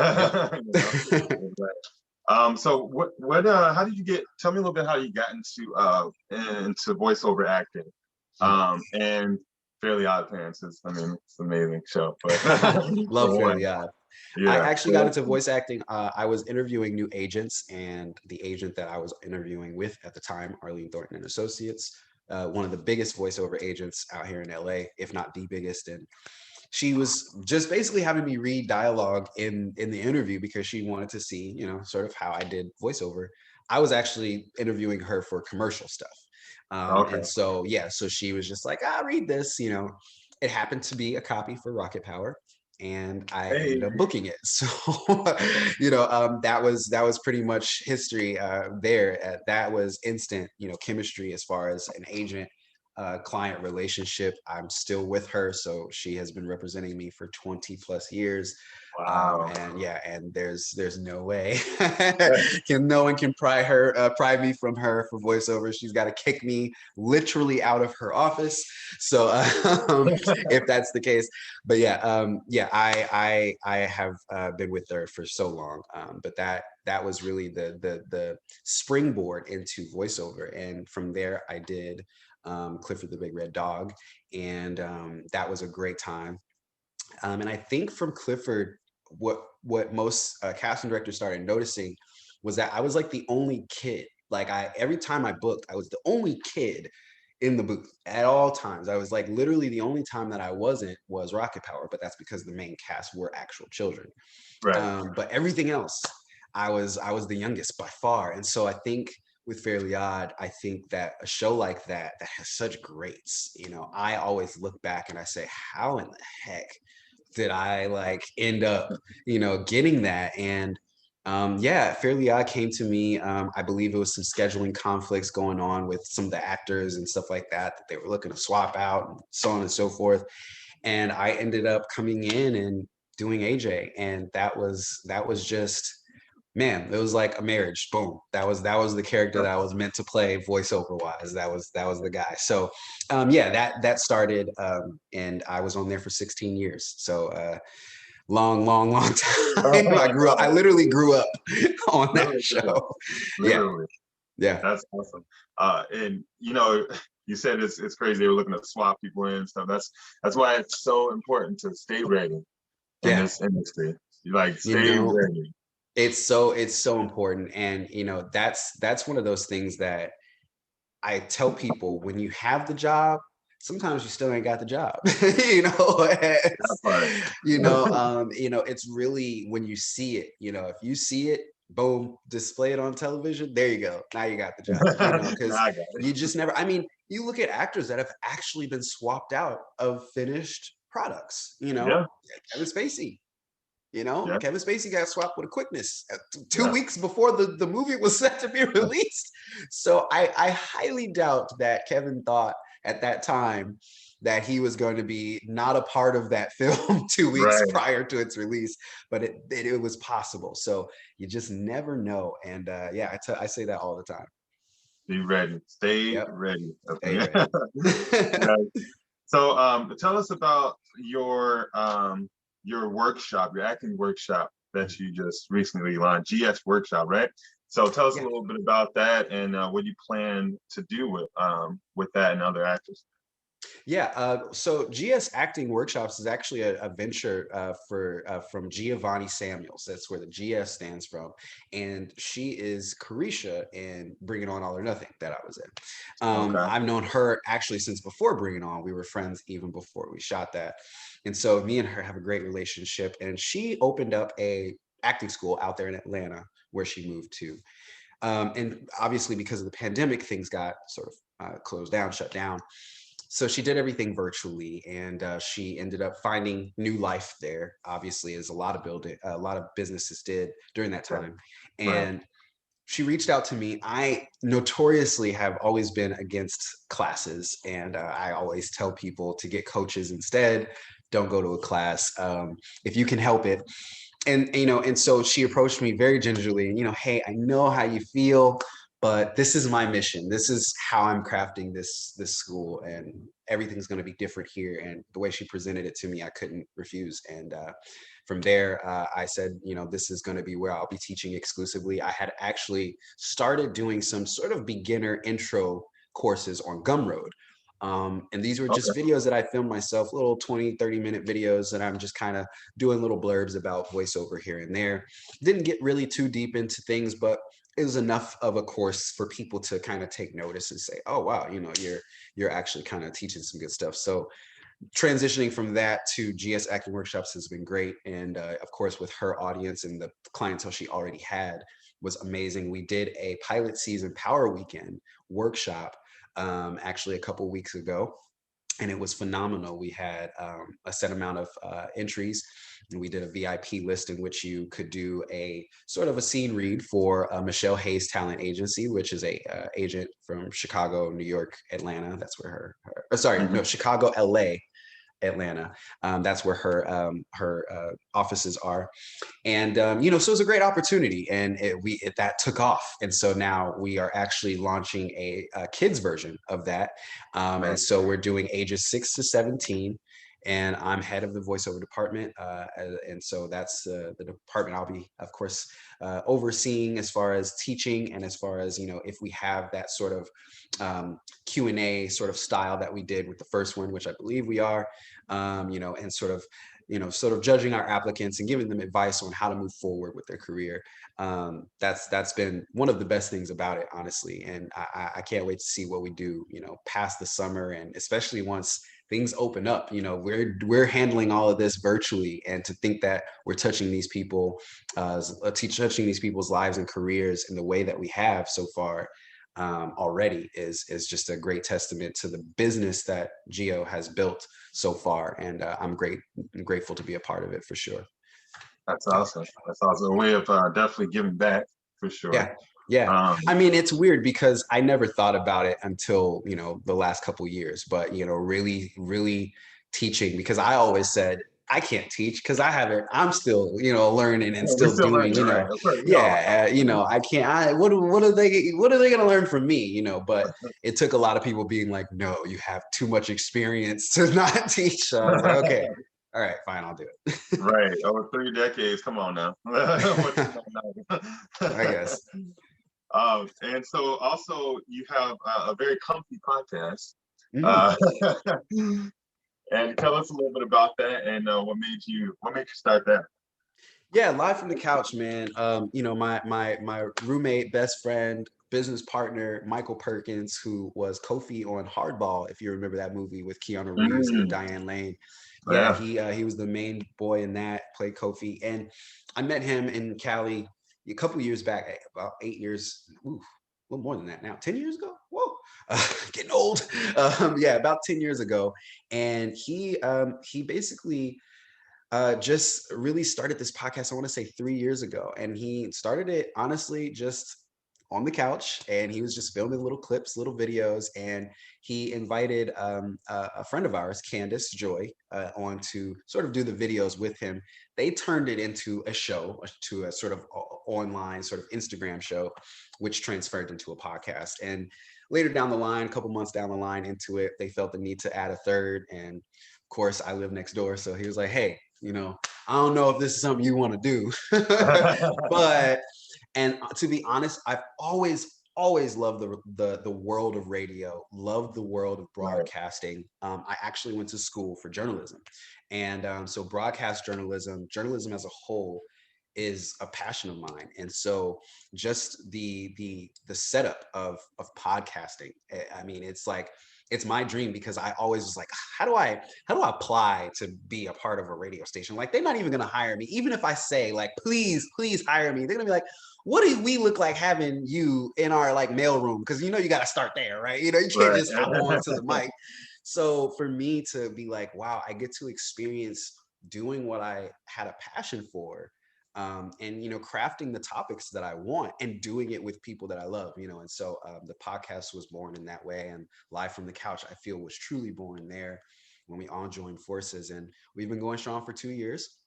know? So how did you tell me a little bit how you got into voiceover acting? And Fairly Odd Parents I mean, it's an amazing show. But love Fairly Odd. I actually got into voice acting. I was interviewing new agents, and the agent that I was interviewing with at the time, Arlene Thornton and Associates, one of the biggest voiceover agents out here in LA, if not the biggest. And she was just basically having me read dialogue in the interview because she wanted to see, you know, sort of how I did voiceover. I was actually interviewing her for commercial stuff. And so, so she was just like, read this, you know. it happened to be a copy for Rocket Power, and I Hey. ended up booking it. So, that was pretty much history there. That was instant, chemistry as far as an agent client relationship. I'm still with her, so she has been representing me for 20 plus years. Wow. And yeah, and there's no way no one can pry me from her for voiceover. She's got to kick me literally out of her office. So if that's the case, but yeah, I have been with her for so long, but that was really the springboard into voiceover, and from there I did Clifford the Big Red Dog, and that was a great time. And I think from Clifford, what most casting directors started noticing was that I was like the only kid. Like every time I booked, I was the only kid in the booth at all times. I was like literally the only time that I wasn't was Rocket Power, but that's because the main cast were actual children. Right. But everything else, I was the youngest by far, and so I think with Fairly Odd, I think that a show like that has such greats, I always look back and I say, how in the heck did I like end up, getting that? And yeah, Fairly Odd came to me. I believe it was some scheduling conflicts going on with some of the actors and stuff like that they were looking to swap out and so on and so forth. And I ended up coming in and doing AJ, and that was just, man, it was like a marriage. Boom. That was the character that I was meant to play voiceover wise. That was the guy. So yeah, that started, and I was on there for 16 years. So long Oh time. my I God. literally grew up on that Literally. show. Yeah. Literally. Yeah. That's awesome. And you said it's crazy they were looking to swap people in and stuff. That's why it's so important to stay ready in Yeah. this industry. You like You stay know, ready. it's so important. And that's one of those things that I tell people, when you have the job, sometimes you still ain't got the job. That part. It's really when you see it, if you see it, boom, display it on television, there you go. Now you got the job, Nah, because I got it. you just never, I mean, you look at actors that have actually been swapped out of finished products, Yeah, Kevin Spacey, yeah, Kevin Spacey got swapped with a quickness 2 yeah. weeks before the movie was set to be released. So I highly doubt that Kevin thought at that time that he was going to be not a part of that film 2 weeks Right. prior to its release, but it was possible. So you just never know. And yeah, I say that all the time. Be ready. Stay Yep. ready. Stay Okay. ready. Right. So tell us about your workshop, your acting workshop that you just recently launched, GS Workshop, right? So tell us a Yeah. little bit about that and what you plan to do with that and other actors. Yeah, so GS Acting Workshops is actually a venture from Giovanni Samuels. That's where the GS stands from, and she is Carisha in Bring It On All or Nothing that I was in. Okay. I've known her actually since before Bring It On. We were friends even before we shot that, and so me and her have a great relationship. And she opened up a acting school out there in Atlanta where she moved to. And obviously, because of the pandemic, things got sort of closed down, shut down. So she did everything virtually, and she ended up finding new life there. Obviously, as a lot of businesses did during that Right. time. Right. And she reached out to me. I notoriously have always been against classes, and I always tell people to get coaches instead. Don't go to a class if you can help it. And so she approached me very gingerly, and hey, I know how you feel, but this is my mission. This is how I'm crafting this school, and everything's going to be different here. And the way she presented it to me, I couldn't refuse. And from there, I said, this is going to be where I'll be teaching exclusively. I had actually started doing some sort of beginner intro courses on Gumroad. And these were Okay. just videos that I filmed myself, little 20, 30-minute videos that I'm just kind of doing little blurbs about voiceover here and there. Didn't get really too deep into things, but it was enough of a course for people to kind of take notice and say, oh, wow, you're actually kind of teaching some good stuff. So transitioning from that to GS Acting Workshops has been great. And of course, with her audience and the clientele she already had was amazing. We did a pilot season Power Weekend workshop actually a couple weeks ago. and it was phenomenal. We had a set amount of entries, and we did a VIP list in which you could do a sort of a scene read for Michelle Hayes Talent Agency, which is a agent from Chicago, New York, Atlanta. That's where Chicago, LA, Atlanta. That's where her offices are, and so it was a great opportunity, and that took off, and so now we are actually launching a kids version of that, and so we're doing ages 6 to 17. And I'm head of the voiceover department, and so that's the department I'll be, of course, overseeing as far as teaching, and as far as if we have that sort of Q&A sort of style that we did with the first one, which I believe we are, and sort of judging our applicants and giving them advice on how to move forward with their career. That's been one of the best things about it, honestly. And I can't wait to see what we do, past the summer, and especially once things open up. We're handling all of this virtually, and to think that we're touching these people, touching these people's lives and careers in the way that we have so far, already is just a great testament to the business that Geo has built so far, and I'm grateful to be a part of it, for sure. That's awesome. That's awesome. A way of definitely giving back, for sure. Yeah. I mean, it's weird because I never thought about it until the last couple of years, but really teaching, because I always said I can't teach because I'm still learning and We still still doing, learning, right? I can't. What are they going to learn from me? But it took a lot of people being like, no, you have too much experience to not teach. So I was like, okay, all right, fine, I'll do it. Right. Over 3 decades. Come on now. I guess. And so also you have a very comfy podcast. And tell us a little bit about that, and what made you start that? Yeah, live from the couch, man. My roommate, best friend, business partner, Michael Perkins, who was Kofi on Hardball, if you remember that movie with Keanu Reeves and Diane Lane. Yeah, he was the main boy in that, played Kofi. And I met him in Cali a couple years back, about 8 years, a little more than that now, 10 years ago. Whoa, getting old. About 10 years ago. And he basically just really started this podcast, I want to say 3 years ago. And he started it honestly just on the couch, and he was just filming little clips, little videos. And he invited a friend of ours, Candace Joy, on to sort of do the videos with him. They turned it into a show, to a sort of online sort of Instagram show, which transferred into a podcast. And later down the line, a couple months down the line into it, they felt the need to add a third. And of course, I live next door, so he was like, hey, I don't know if this is something you want to do, but, and to be honest, I've always loved the world of radio, loved the world of broadcasting. I actually went to school for journalism, and so broadcast journalism as a whole is a passion of mine. And so just the setup of podcasting, I mean, it's my dream, because I always was like, how do I apply to be a part of a radio station? Like, they're not even going to hire me. Even if I say like, please hire me, they're going to be like, what do we look like having you in our like mail room? Because you got to start there, right? You can't just hop on to the mic. So for me to be like, wow, I get to experience doing what I had a passion for, and crafting the topics that I want and doing it with people that I love, and so the podcast was born in that way, and Live from the Couch, I feel, was truly born there when we all joined forces, and we've been going strong for 2 years.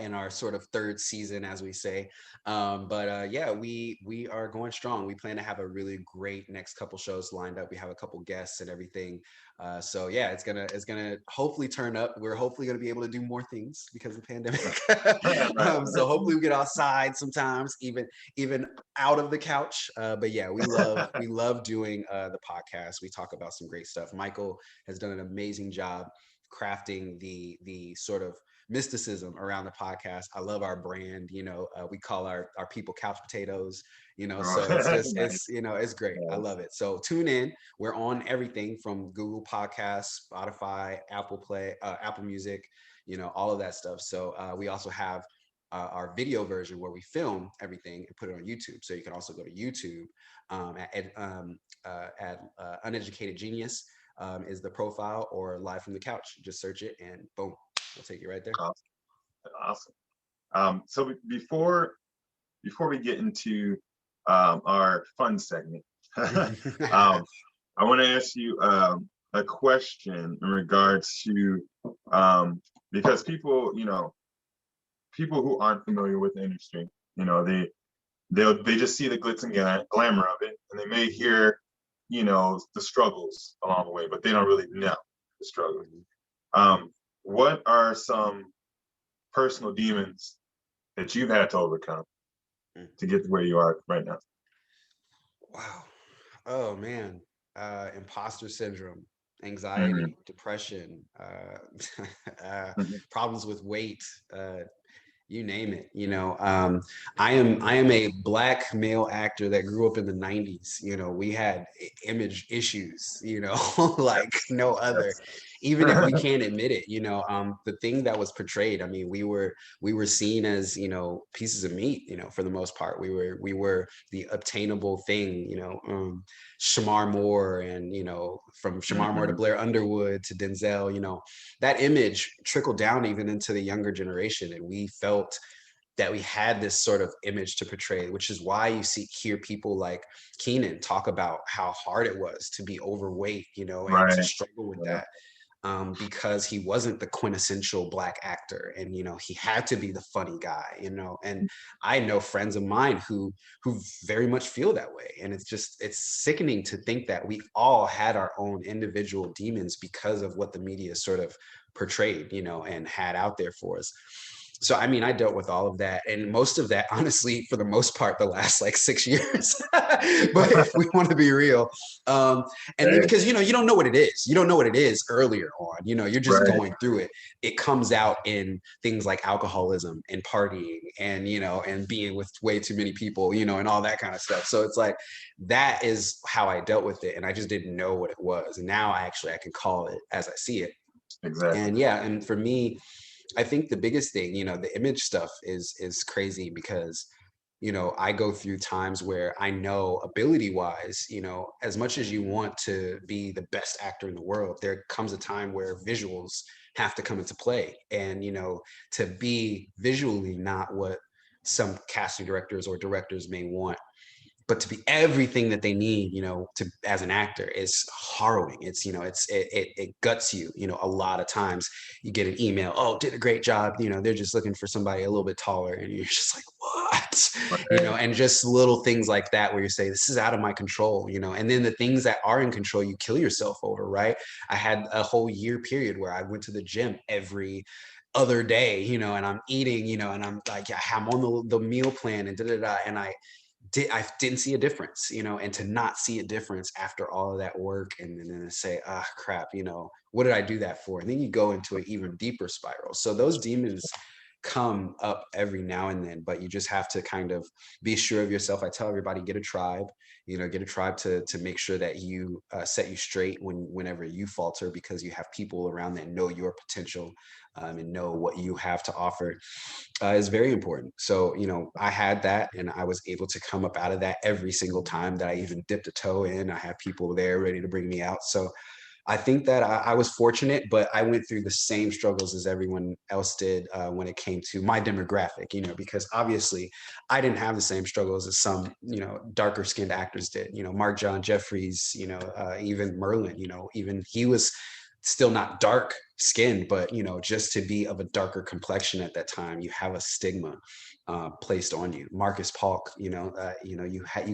In our sort of third season, as we say, we are going strong. We plan to have a really great next couple shows lined up. We have a couple guests and everything, so yeah, it's gonna hopefully turn up. We're hopefully gonna be able to do more things because of the pandemic. So hopefully we get outside sometimes, even out of the couch. But yeah, we love doing the podcast. We talk about some great stuff. Michael has done an amazing job crafting the sort of mysticism around the podcast. I love our brand. We call our people couch potatoes. So it's just it's great. I love it. So tune in. We're on everything from Google Podcasts, Spotify, Apple Music, all of that stuff. So we also have our video version where we film everything and put it on YouTube. So you can also go to YouTube at Uneducated Genius. is the profile, or Live from the Couch. Just search it and boom, we'll take you right there. Awesome. So before we get into our fun segment, I want to ask you a question in regards to because people, people who aren't familiar with the industry, they just see the glitz and glamour of it, and they may hear, the struggles along the way, but they don't really know the struggles. What are some personal demons that you've had to overcome to get to where you are right now? Wow. Oh man. Imposter syndrome, anxiety, depression, problems with weight, you name it. I am a Black male actor that grew up in the 90s. We had image issues, like no other, even if we can't admit it. The thing that was portrayed, I mean, we were seen as, pieces of meat, for the most part. We were the obtainable thing, Shamar Moore, and from Shamar Moore to Blair Underwood to Denzel, that image trickled down even into the younger generation, and we felt that we had this sort of image to portray, which is why you hear people like Keenan talk about how hard it was to be overweight, and to struggle with that. Because he wasn't the quintessential Black actor, and he had to be the funny guy, and I know friends of mine who very much feel that way, and it's sickening to think that we all had our own individual demons because of what the media sort of portrayed, and had out there for us. So, I mean, I dealt with all of that, and most of that, honestly, for the most part, the last like 6 years. But if we want to be real, and then because you don't know what it is, you don't know what it is earlier on. You're just going through it. It comes out in things like alcoholism and partying, and and being with way too many people, and all that kind of stuff. So it's like that is how I dealt with it, and I just didn't know what it was. And now I can call it as I see it. Exactly. And yeah, and for me, I think the biggest thing, the image stuff is crazy because, I go through times where I know ability wise, as much as you want to be the best actor in the world, there comes a time where visuals have to come into play. And, to be visually not what some casting directors or directors may want, but to be everything that they need, to as an actor is harrowing. It's, it guts you, a lot of times you get an email, oh, did a great job. They're just looking for somebody a little bit taller. And you're just like, what? And just little things like that where you say, this is out of my control, and then the things that are in control, you kill yourself over, right? I had a whole year period where I went to the gym every other day, and I'm eating, and I'm like, yeah, I'm on the meal plan and and I didn't see a difference, and to not see a difference after all of that work, and then to say, crap, what did I do that for? And then you go into an even deeper spiral. So those demons come up every now and then, but you just have to kind of be sure of yourself. I tell everybody, get a tribe, get a tribe to make sure that you set you straight whenever you falter, because you have people around that know your potential, and know what you have to offer, is very important. So, I had that, and I was able to come up out of that every single time that I even dipped a toe in. I had people there ready to bring me out. So I think that I was fortunate, but I went through the same struggles as everyone else did when it came to my demographic, because obviously I didn't have the same struggles as some, darker skinned actors did, Mark John Jeffries, even Merlin, even he was still not dark skinned, but just to be of a darker complexion at that time, you have a stigma placed on you. Marcus Paulk, you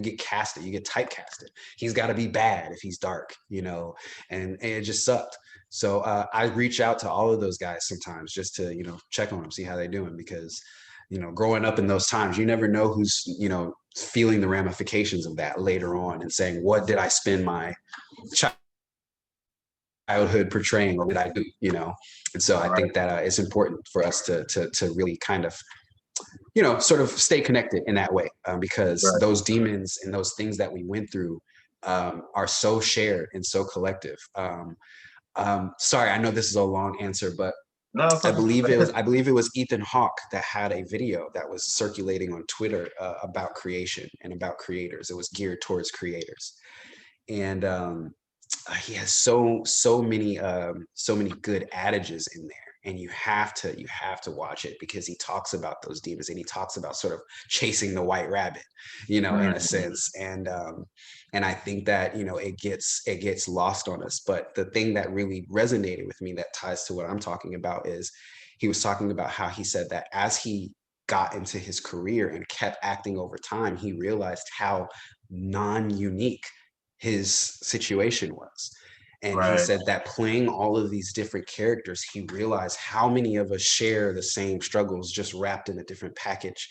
get casted, you get typecasted. He's got to be bad if he's dark, and it just sucked. So I reach out to all of those guys sometimes just to check on them, see how they're doing, because growing up in those times, you never know who's feeling the ramifications of that later on and saying, what did I spend my childhood portraying, or did I do, And so I think that it's important for us to really kind of, sort of stay connected in that way, because those demons and those things that we went through are so shared and so collective. Sorry, I know this is a long answer, but no, I believe it was Ethan Hawke that had a video that was circulating on Twitter about creation and about creators. It was geared towards creators, and he has so many good adages in there, and you have to watch it, because he talks about those demons, and he talks about sort of chasing the white rabbit, in a sense. And I think that, it gets lost on us. But the thing that really resonated with me, that ties to what I'm talking about, is he was talking about how he said that as he got into his career and kept acting over time, he realized how non-unique his situation was. And he said that playing all of these different characters, he realized how many of us share the same struggles, just wrapped in a different package,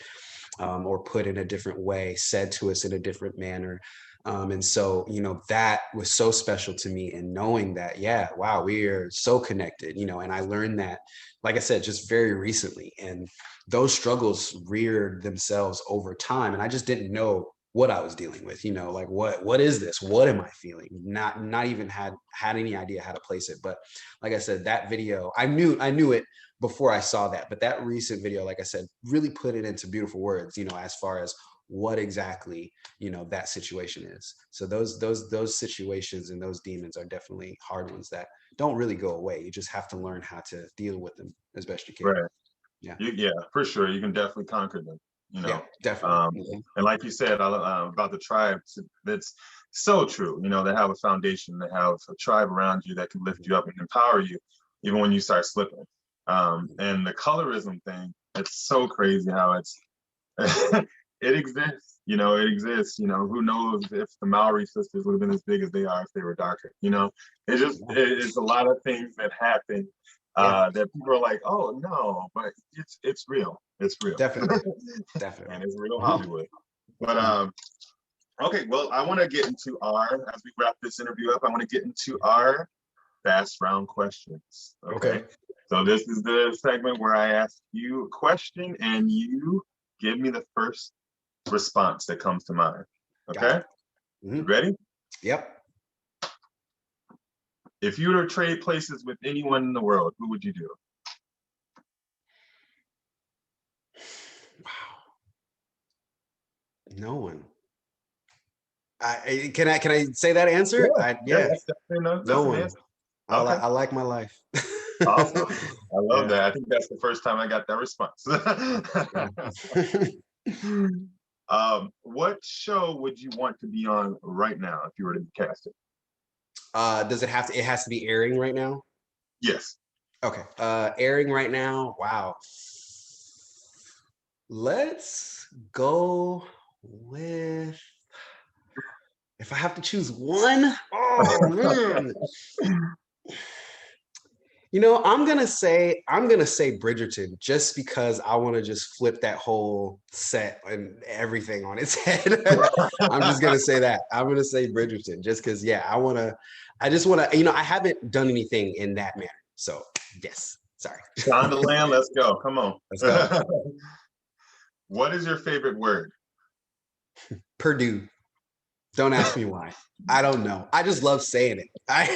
or put in a different way, said to us in a different manner. And so, that was so special to me. And knowing that, yeah, wow, we are so connected, and I learned that, like I said, just very recently. And those struggles reared themselves over time. And I just didn't know what I was dealing with, like what is this? What am I feeling? Not even had any idea how to place it. But like I said, that video, I knew it before I saw that. But that recent video, like I said, really put it into beautiful words, as far as what exactly, that situation is. So those situations and those demons are definitely hard ones that don't really go away. You just have to learn how to deal with them as best you can. Right. Yeah, for sure. You can definitely conquer them. Yeah, definitely. And like you said about the tribe, that's so true. They have a foundation, they have a tribe around you that can lift you up and empower you, even when you start slipping. And the colorism thing, it's so crazy how it's it exists. It exists. Who knows if the Maori sisters would have been as big as they are if they were darker. It's a lot of things that happen that people are like, oh no, but it's real. It's real. Definitely. And it's real Hollywood. But okay, well, I want to get into as we wrap this interview up, I want to get into our fast round questions. Okay. So this is the segment where I ask you a question and you give me the first response that comes to mind. Okay. You ready? Yep. If you were to trade places with anyone in the world, who would you do? Wow. No one. Can I say that answer? Yeah. No one. Answer. I like my life. Awesome. I love that. I think that's the first time I got that response. What show would you want to be on right now if you were to be casted? It has to be airing right now? Yes. Okay. Airing right now. Wow. Let's go with, if I have to choose one, oh man. I'm gonna say Bridgerton, just because I want to just flip that whole set and everything on its head. I'm just gonna say that. I'm gonna say Bridgerton, just because, yeah, I just wanna, I haven't done anything in that manner. So yes, sorry. Shondaland, let's go. Come on. Let's go. What is your favorite word? Purdue. Don't ask me why. I don't know. I just love saying it. I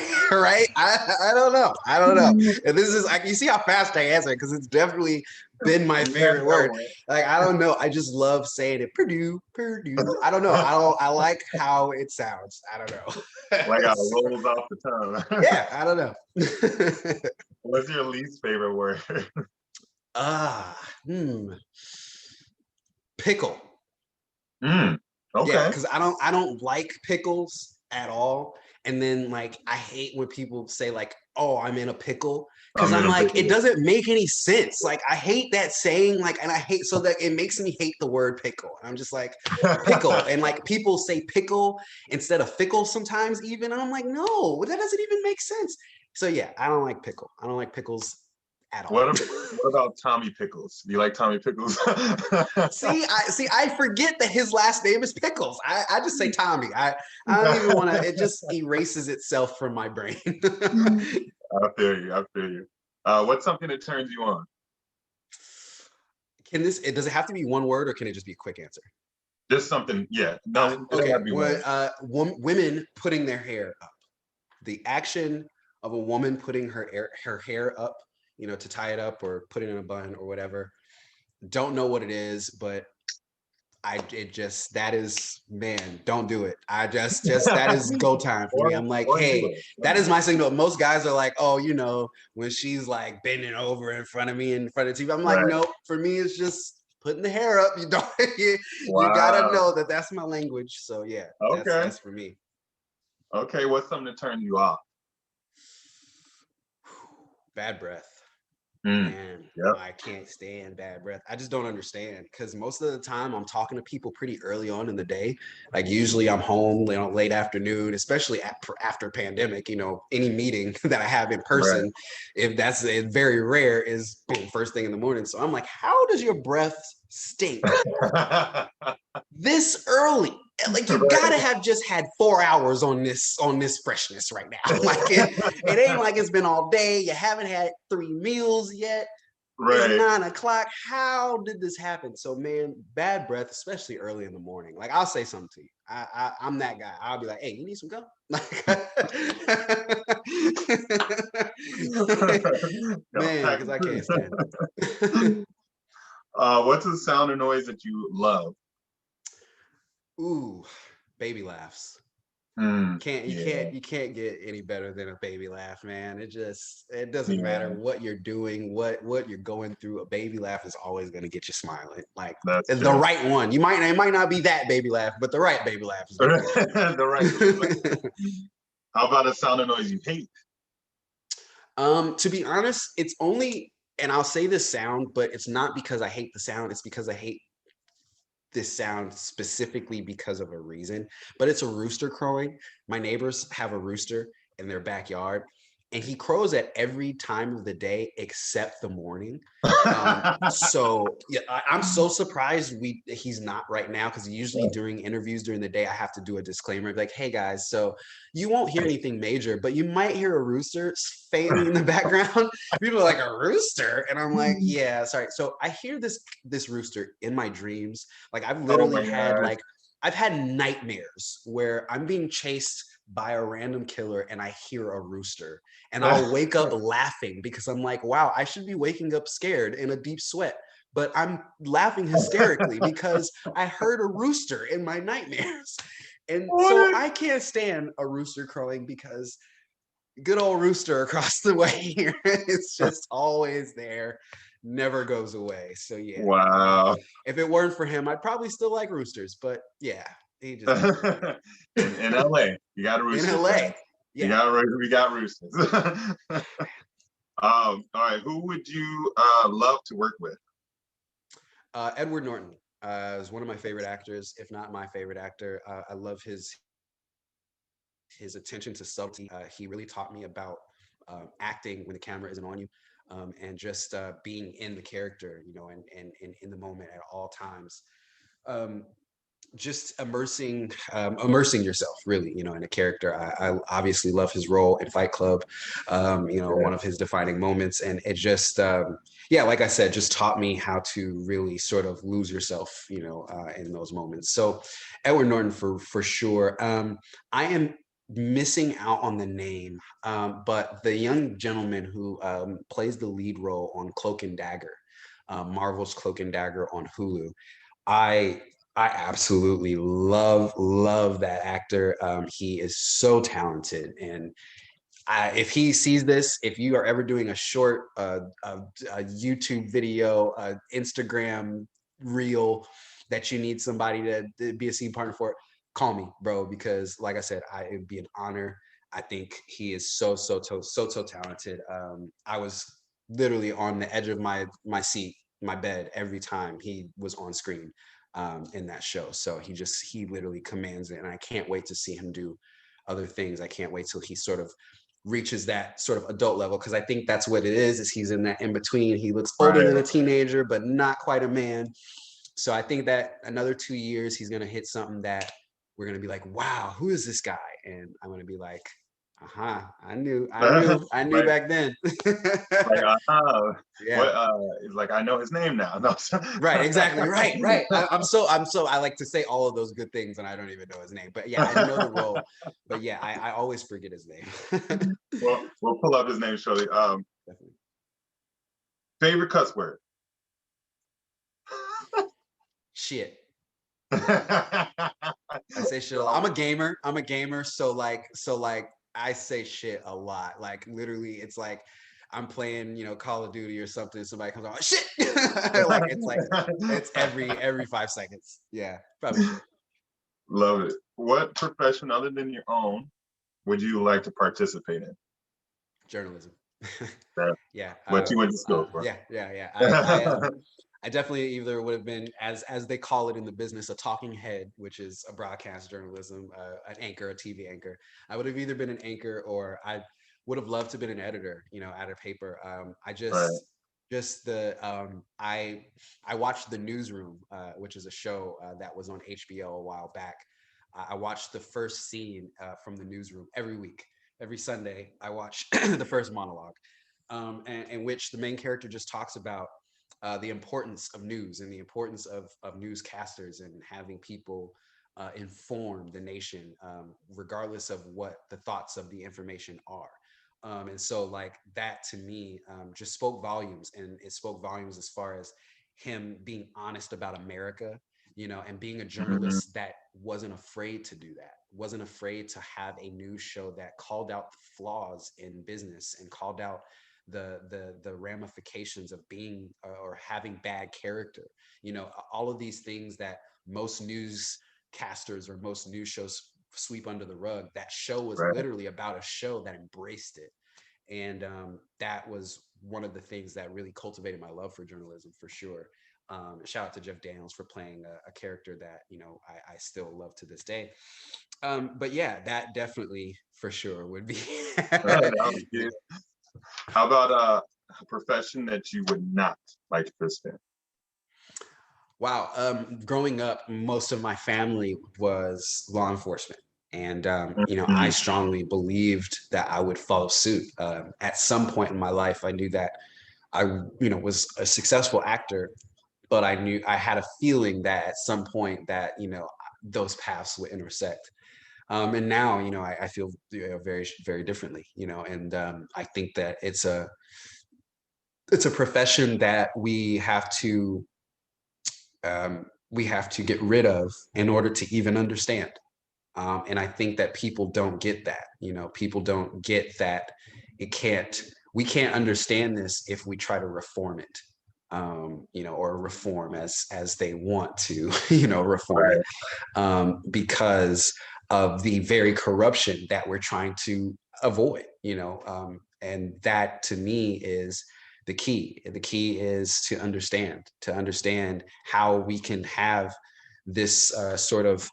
don't know. And this is like, you see how fast I answer, because it's definitely been my favorite word. Like, I don't know. I just love saying it. Purdue. I don't know. I like how it sounds. I don't know. Like how it rolls off the tongue. Yeah, I don't know. What's your least favorite word? Pickle. Okay. Yeah, because I don't like pickles at all. And then, like, I hate when people say, like, oh, I'm in a pickle, because I'm like, it doesn't make any sense. Like, I hate that saying, like, and I hate, so that it makes me hate the word pickle. And I'm just like, pickle. And like, people say pickle instead of fickle sometimes even. And I'm like, no, that doesn't even make sense. So yeah, I don't like pickle. I don't like pickles at all. What about Tommy Pickles? Do you like Tommy Pickles? I forget that his last name is Pickles. I just say Tommy. I don't even want to. It just erases itself from my brain. I feel you. What's something that turns you on? Does it have to be one word, or can it just be a quick answer? Just something, yeah. No, okay. Women putting their hair up. The action of a woman putting her hair up, to tie it up or put it in a bun or whatever. Don't know what it is, but that is, man, don't do it. That is go time for me. I'm like, hey, that is my signal. Most guys are like, oh, when she's like bending over in front of me in front of TV, I'm like, nope. For me, it's just putting the hair up. You gotta know that that's my language. So yeah, that's for me. Okay, what's something to turn you off? Bad breath. Man, I can't stand bad breath. I just don't understand, because most of the time I'm talking to people pretty early on in the day. Like usually I'm home, late afternoon, especially after pandemic, any meeting that I have in person, if that's very rare, is boom, first thing in the morning. So I'm like, how does your breath stink this early? Like you gotta have just had 4 hours on this freshness right now. Like it ain't like it's been all day. You haven't had 3 meals yet. It's 9 o'clock. How did this happen? So man, bad breath, especially early in the morning. Like I'll say something to you. I'm that guy. I'll be like, hey, you need some gum? Man, because I can't stand it. What's a sound or noise that you love? Ooh, baby laughs. You can't get any better than a baby laugh, man. It doesn't matter what you're doing, what you're going through. A baby laugh is always going to get you smiling. Like the right one. It might not be that baby laugh, but the right baby laugh is the right baby laugh. How about a sound or noise you hate? To be honest, it's only, and I'll say this sound, but it's not because I hate the sound. It's because I hate this sound specifically because of a reason, but it's a rooster crowing. My neighbors have a rooster in their backyard, and he crows at every time of the day except the morning. So yeah, I'm so surprised he's not right now, because usually during interviews during the day I have to do a disclaimer like, hey guys, so you won't hear anything major, but you might hear a rooster faintly in the background. People are like, a rooster? And I'm like, yeah, sorry. So I hear this rooster in my dreams. Like I've literally I've had nightmares where I'm being chased by a random killer and I hear a rooster, and I'll wake up laughing because I'm like, wow, I should be waking up scared in a deep sweat, but I'm laughing hysterically because I heard a rooster in my nightmares. And so I can't stand a rooster crowing, because good old rooster across the way here, it's just always there, never goes away. So yeah. Wow. If it weren't for him, I'd probably still like roosters, but yeah. He just in LA, you got a rooster. In LA, yeah. We got roosters. All right, who would you love to work with? Edward Norton is one of my favorite actors, if not my favorite actor. I love his attention to subtlety. He really taught me about acting when the camera isn't on you, and just being in the character, and in the moment at all times. Just immersing yourself really, in a character. I obviously love his role in Fight Club, one of his defining moments, and it just like I said, just taught me how to really sort of lose yourself, in those moments. So Edward Norton for sure. I am missing out on the name, but the young gentleman who plays the lead role on Cloak and Dagger, Marvel's Cloak and Dagger on Hulu. I absolutely love that actor. He is so talented, and if he sees this, if you are ever doing a short, a YouTube video, Instagram reel that you need somebody to be a scene partner for, call me, bro, because like I said, it'd be an honor. I think he is so talented. I was literally on the edge of my seat, my bed, every time he was on screen in that show. So he literally commands it, and I can't wait to see him do other things. I can't wait till he sort of reaches that sort of adult level, because I think that's what it is he's in that in between. He looks older than a teenager, but not quite a man. So I think that another 2 years, he's going to hit something that we're going to be like, wow, who is this guy? And I'm going to be like, I knew back then. Yeah. It's like, I know his name now. No. Right, exactly. Right. I like to say all of those good things, and I don't even know his name. But yeah, I know the role. But yeah, I always forget his name. Well, we'll pull up his name shortly. Definitely. Favorite cuss word? Shit. I say shit a lot. I'm a gamer. So I say shit a lot. Like literally, it's like I'm playing, Call of Duty or something. Somebody comes on, shit. It's every 5 seconds. Yeah, probably shit. Love it. What profession other than your own would you like to participate in? Journalism. Yeah. What you went to school for? Yeah. I definitely either would have been, as they call it in the business, a talking head, which is a broadcast journalism, an anchor, a TV anchor. I would have either been an anchor, or I would have loved to have been an editor, at a paper. Right. I watched The Newsroom, which is a show that was on HBO a while back. I watched the first scene from The Newsroom every week. Every Sunday, I watch the first monologue, in which the main character just talks about the importance of news and the importance of newscasters and having people inform the nation, regardless of what the thoughts of the information are. And so like that to me just spoke volumes, and it spoke volumes as far as him being honest about America, and being a journalist that wasn't afraid to do that, wasn't afraid to have a news show that called out the flaws in business and called out the ramifications of being or having bad character, all of these things that most newscasters or most news shows sweep under the rug. That show was literally about a show that embraced it. And that was one of the things that really cultivated my love for journalism, for sure. Shout out to Jeff Daniels for playing a character that I still love to this day. But yeah, that definitely for sure would be. How about a profession that you would not like to participate in? Wow. Growing up, most of my family was law enforcement. And, I strongly believed that I would follow suit. At some point in my life, I knew that I, was a successful actor, but I knew I had a feeling that at some point that, those paths would intersect. And now, I feel very, very differently, and I think that it's a profession that we have to get rid of in order to even understand. And I think that people don't get that. People don't get that we can't understand this if we try to reform it, or reform as they want to, reform it, because of the very corruption that we're trying to avoid, and that to me is the key. The key is to understand how we can have this sort of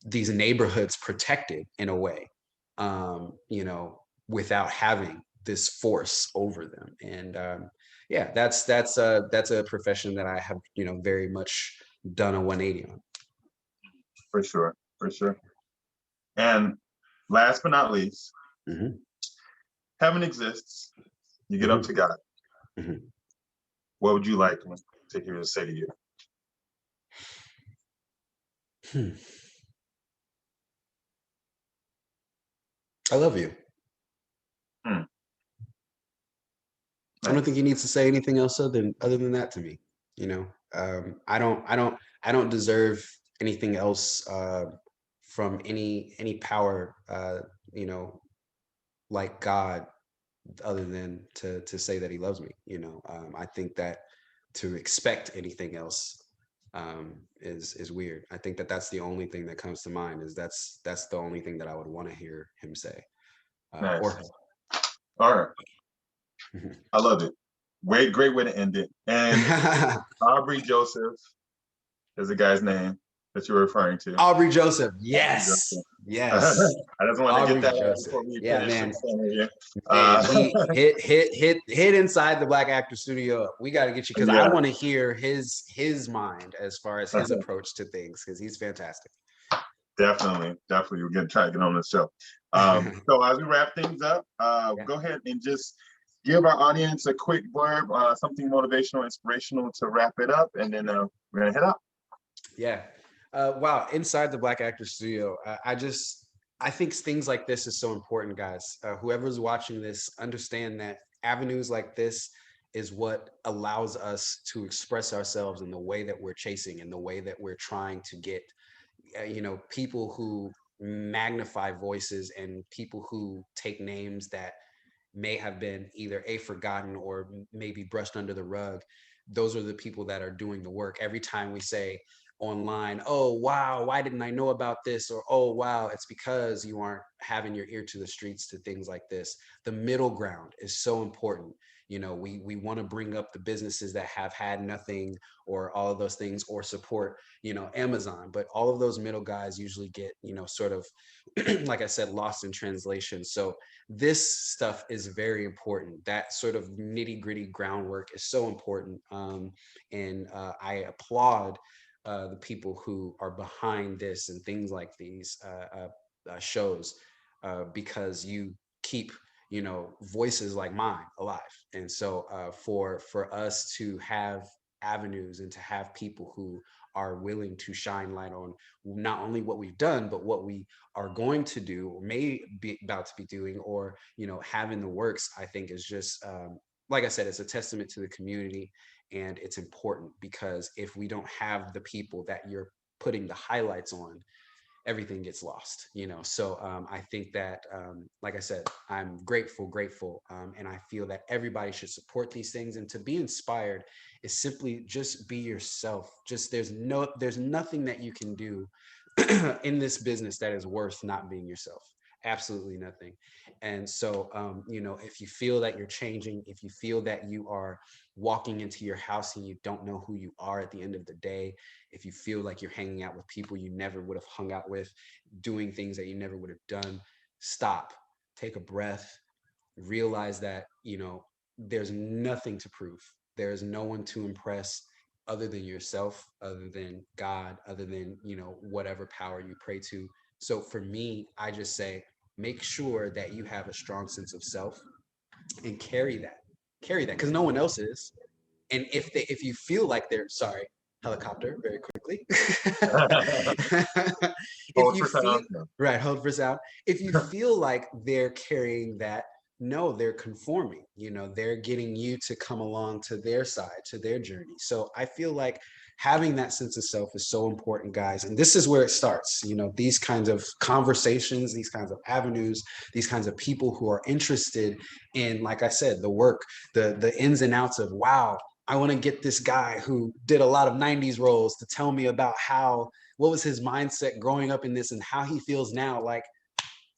these neighborhoods protected in a way, without having this force over them. And yeah, that's a profession that I have, very much done a 180 on. For sure. And last but not least, heaven exists. You get up to God. What would you like to hear to say to you? I love you. I don't think he needs to say anything else other than that to me. I don't deserve anything else from any power, like God, other than to say that he loves me. I think that to expect anything else is weird. I think that that's the only thing that comes to mind. Is that's the only thing that I would want to hear him say. Nice. All right. I love it. Great way to end it. And Aubrey Joseph is the guy's name that you're referring to. Aubrey Joseph. Yes. Yes. I just want to get that out before we finish. Man. Hit inside the Black Actor Studio. We got to get you, because I want to hear his mind as far as his approach to things, because he's fantastic. Definitely. We're going to try to get on the show. So as we wrap things up, go ahead and just give our audience a quick blurb, something motivational, inspirational to wrap it up, and then we're going to head out. Yeah. Wow. Inside the Black Actor Studio, I think things like this is so important, guys. Whoever's watching this, understand that avenues like this is what allows us to express ourselves in the way that we're chasing, in the way that we're trying to get, people who magnify voices and people who take names that may have been either forgotten or maybe brushed under the rug. Those are the people that are doing the work. Every time we say online, oh wow, why didn't I know about this? Or oh wow, it's because you aren't having your ear to the streets to things like this. The middle ground is so important. We want to bring up the businesses that have had nothing or all of those things, or support Amazon, but all of those middle guys usually get sort of like I said, lost in translation. So this stuff is very important. That sort of nitty gritty groundwork is so important. And I applaud the people who are behind this and things like these shows, because you keep voices like mine alive. And so for us to have avenues and to have people who are willing to shine light on not only what we've done, but what we are going to do or may be about to be doing, or have in the works, I think is just like I said, it's a testament to the community. And it's important because if we don't have the people that you're putting the highlights on, everything gets lost. So I think that like I said, I'm grateful, and I feel that everybody should support these things. And to be inspired is simply just be yourself. Just there's nothing that you can do in this business that is worth not being yourself. Absolutely nothing. And so if you feel that you're changing, if you feel that you are walking into your house and you don't know who you are at the end of the day, if you feel like you're hanging out with people you never would have hung out with, doing things that you never would have done, stop, take a breath, realize that there's nothing to prove. There's no one to impress other than yourself, other than God, other than whatever power you pray to. So for me, I just say, make sure that you have a strong sense of self and carry that because no one else is. And if you feel like they're sorry, helicopter very quickly. If Hold you for feel sound. right, hold for sound. If you feel like they're carrying that, no, they're conforming. They're getting you to come along to their side, to their journey. So I feel like having that sense of self is so important, guys. And this is where it starts. These kinds of conversations, these kinds of avenues, these kinds of people who are interested in, like I said, the work, the ins and outs of, wow, I want to get this guy who did a lot of 90s roles to tell me about what was his mindset growing up in this and how he feels now. Like,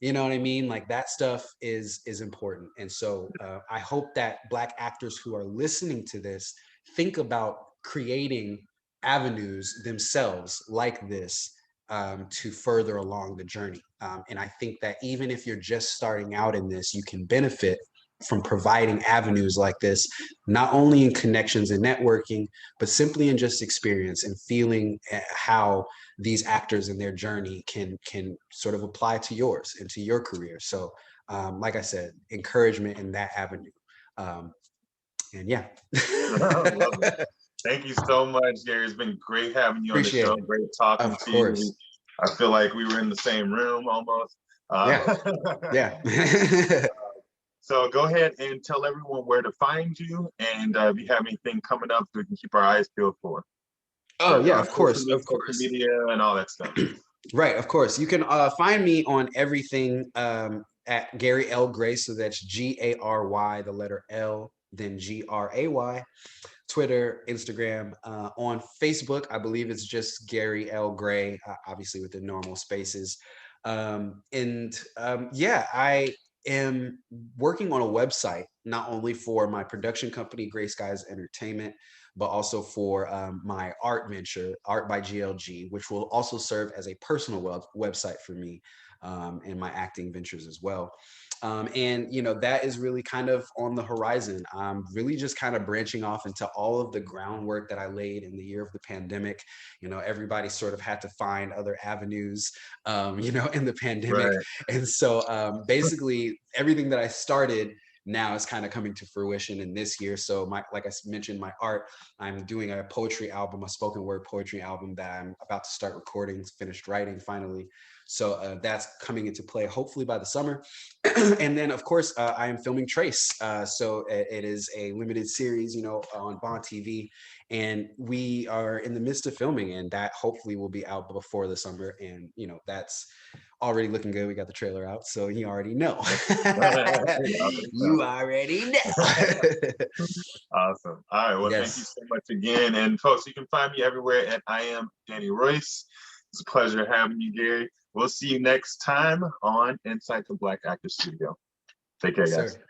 you know what I mean? Like that stuff is important. And so I hope that Black actors who are listening to this think about creating avenues themselves like this, to further along the journey. And I think that even if you're just starting out in this, you can benefit from providing avenues like this, not only in connections and networking, but simply in just experience and feeling how these actors and their journey can sort of apply to yours and to your career. So like I said, encouragement in that avenue. And yeah. Love it. Thank you so much, Gary. It's been great having you on the Appreciate show. it. Great talking Of to you. course. I feel like we were in the same room almost. Yeah. Yeah. So go ahead and tell everyone where to find you, and if you have anything coming up, we can keep our eyes peeled for Oh yeah, of social course, media, of course. and all that stuff. Right, of course. You can find me on everything at Gary L. Gray. So that's Gary, the letter L, then Gray. Twitter, Instagram, on Facebook, I believe it's just Gary L. Gray, obviously with the normal spaces. Yeah, I am working on a website, not only for my production company, Gray Skies Entertainment, but also for my art venture, Art by GLG, which will also serve as a personal website for me, and my acting ventures as well. And that is really kind of on the horizon. I'm really just kind of branching off into all of the groundwork that I laid in the year of the pandemic. Everybody sort of had to find other avenues, in the pandemic. Right. And so basically everything that I started now is kind of coming to fruition in this year. So like I mentioned, my art, I'm doing a poetry album, a spoken word poetry album that I'm about to start recording, finished writing finally. So that's coming into play hopefully by the summer. And then of course I am filming Trace. So it is a limited series, you know, on Bond TV, and we are in the midst of filming, and that hopefully will be out before the summer. And you know, that's already looking good. We got the trailer out, so you already know. You already know. Awesome. All right. Well, thank you Yes. so much again. And folks, you can find me everywhere at I am Danny Royce. It's a pleasure having you, Gary. We'll see you next time on Inside the Black Actor Studio. Take care, Yes, guys. sir.